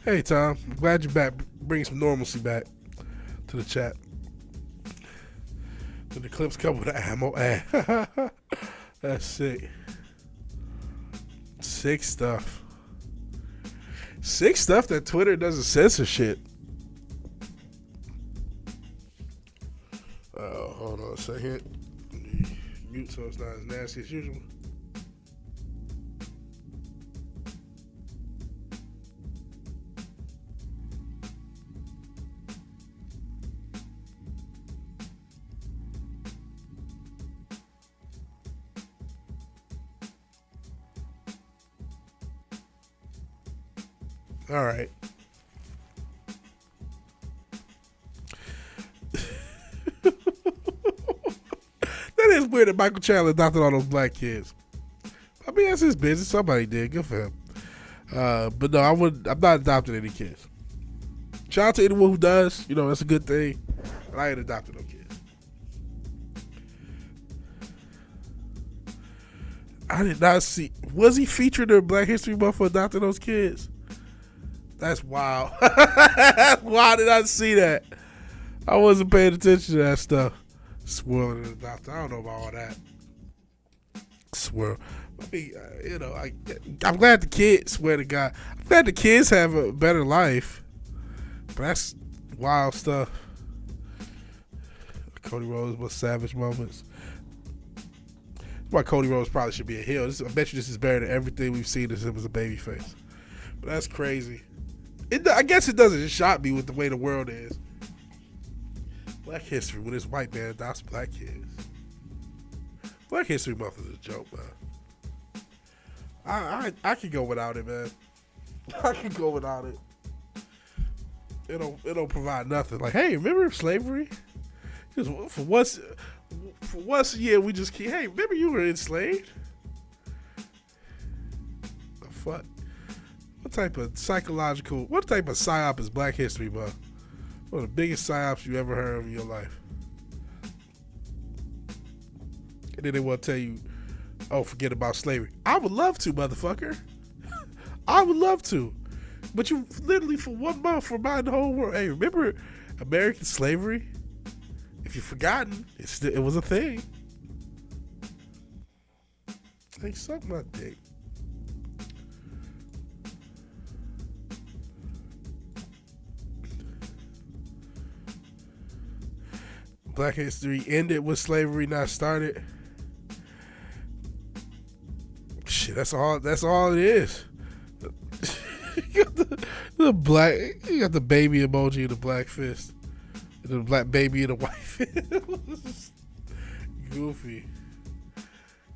Hey, Tom. I'm glad you're back. Bring some normalcy back to the chat. So the clips come with ammo. That's sick. Sick stuff. Sick stuff that Twitter doesn't censor shit. Hold on a second. Mute so it's not as nasty as usual. All right. That is weird that Michael Chandler adopted all those black kids. I mean, that's his business. Somebody did. Good for him. But no, I'm not adopting any kids. Shout out to anyone who does. That's a good thing. But I ain't adopting no kids. I did not see. Was he featured in Black History Month for adopting those kids? That's wild. Why did I see that? I wasn't paying attention to that stuff. Swirling in the doctor. I don't know about all that. Swirl. I mean, I'm glad the kids, swear to God. I'm glad the kids have a better life. But that's wild stuff. Cody Rhodes' most savage moments. Why Cody Rhodes probably should be a heel. I bet you this is better than everything we've seen as him as a babyface. But that's crazy. I guess it doesn't shock me with the way the world is. Black History, when this white man adopts black kids. Black History Month is a joke, man. I can go without it, man. I can go without it. It don't provide nothing. Like, hey, remember slavery? Just for once a year, we just keep. Hey, remember you were enslaved? The fuck? What type of psyop is Black History Month? One of the biggest psyops you ever heard of in your life. then they want to tell you, oh, forget about slavery. I would love to, motherfucker. I would love to. But you literally for 1 month remind the whole world, hey, remember American slavery? If you've forgotten, it was a thing. Hey, suck my dick. Black history ended with slavery, not started. Shit, that's all it is. You got the black, you got the baby emoji and the black fist. And the black baby and the white fist. Goofy.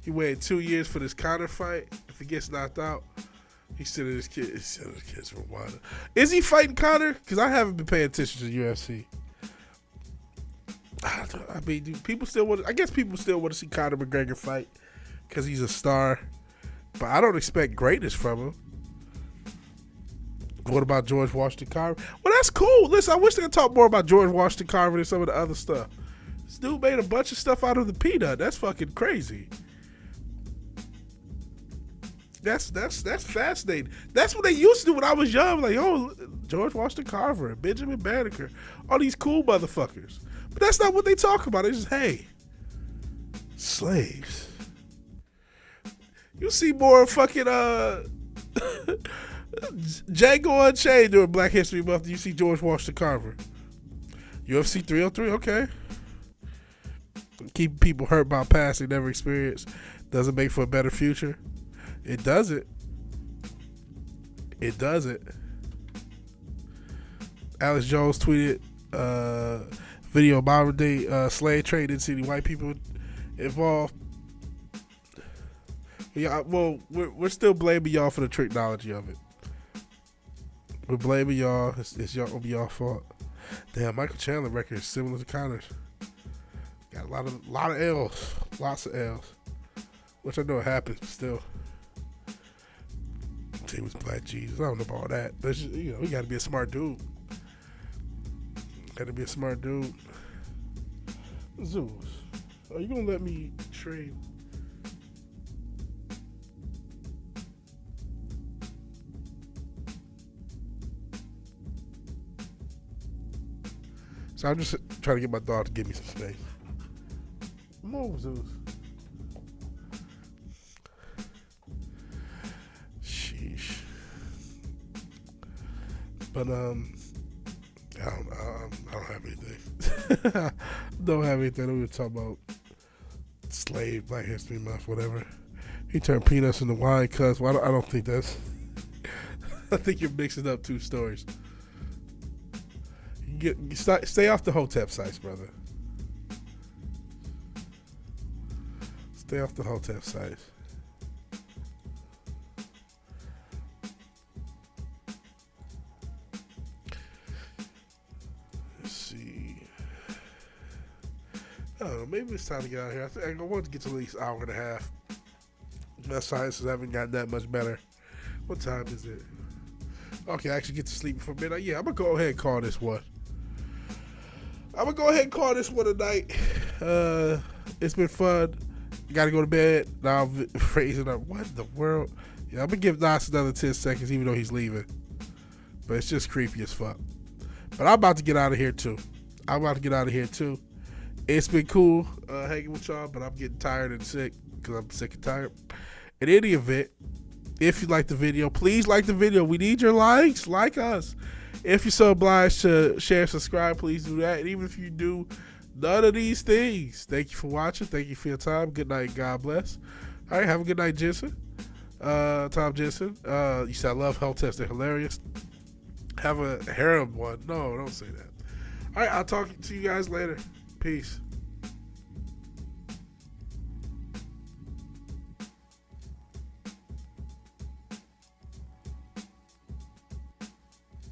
He waited 2 years for this Conor fight. If he gets knocked out, he's sending his kids from Rwanda. Is he fighting Conor? Because I haven't been paying attention to the UFC. I mean, do people still want? I guess people still want to see Conor McGregor fight because he's a star. But I don't expect greatness from him. What about George Washington Carver? Well, that's cool. Listen, I wish they could talk more about George Washington Carver than some of the other stuff. This dude made a bunch of stuff out of the peanut. That's fucking crazy. That's fascinating. That's what they used to do when I was young. Like, oh, George Washington Carver, Benjamin Banneker, all these cool motherfuckers. But that's not what they talk about. It's just, hey, slaves. You see more fucking Django Unchained during Black History Month than you see George Washington Carver. UFC 303, okay. Keeping people hurt by past they never experienced doesn't make for a better future. It doesn't. It doesn't. Alex Jones tweeted video of modern day slave trade. Didn't see any white people involved. Yeah, well, we're still blaming y'all for the technology of it. We're blaming y'all. It's y'all gonna be y'all fault. Damn, Michael Chandler record is similar to Conor's. Got a lot of L's, lots of L's, which I know it happens, but still. He was Black Jesus. I don't know about all that, but you know, you got to be a smart dude. Got to be a smart dude. Zeus, are you gonna let me trade? So I'm just trying to get my dog to give me some space. Move, Zeus. Sheesh. But I don't have anything. Don't have anything. We were talking about slave, Black History Month, whatever. He turned peanuts into wine, cuz. Well, I don't think that's. I think you're mixing up two stories. Stay off the Hotep sites, brother. Stay off the Hotep sites. Let's see. I don't know. Maybe it's time to get out of here. I want to get to at least an hour and a half. My sciences haven't gotten that much better. What time is it? Okay, I actually get to sleep before midnight. Yeah, I'm going to go ahead and call this one. A night. It's been fun. Gotta go to bed. Now I'm raising up. What in the world? Yeah, I'm gonna give Nas another 10 seconds even though he's leaving. But it's just creepy as fuck. But I'm about to get out of here too. It's been cool hanging with y'all, but I'm getting tired and sick because I'm sick and tired. In any event, if you like the video, please like the video. We need your likes. Like us. If you're so obliged to share and subscribe, please do that. And even if you do none of these things, thank you for watching. Thank you for your time. Good night. God bless. All right. Have a good night, Jensen. Tom Jensen. You said I love health tests. They're hilarious. Have a harem one. No, don't say that. All right. I'll talk to you guys later. Peace.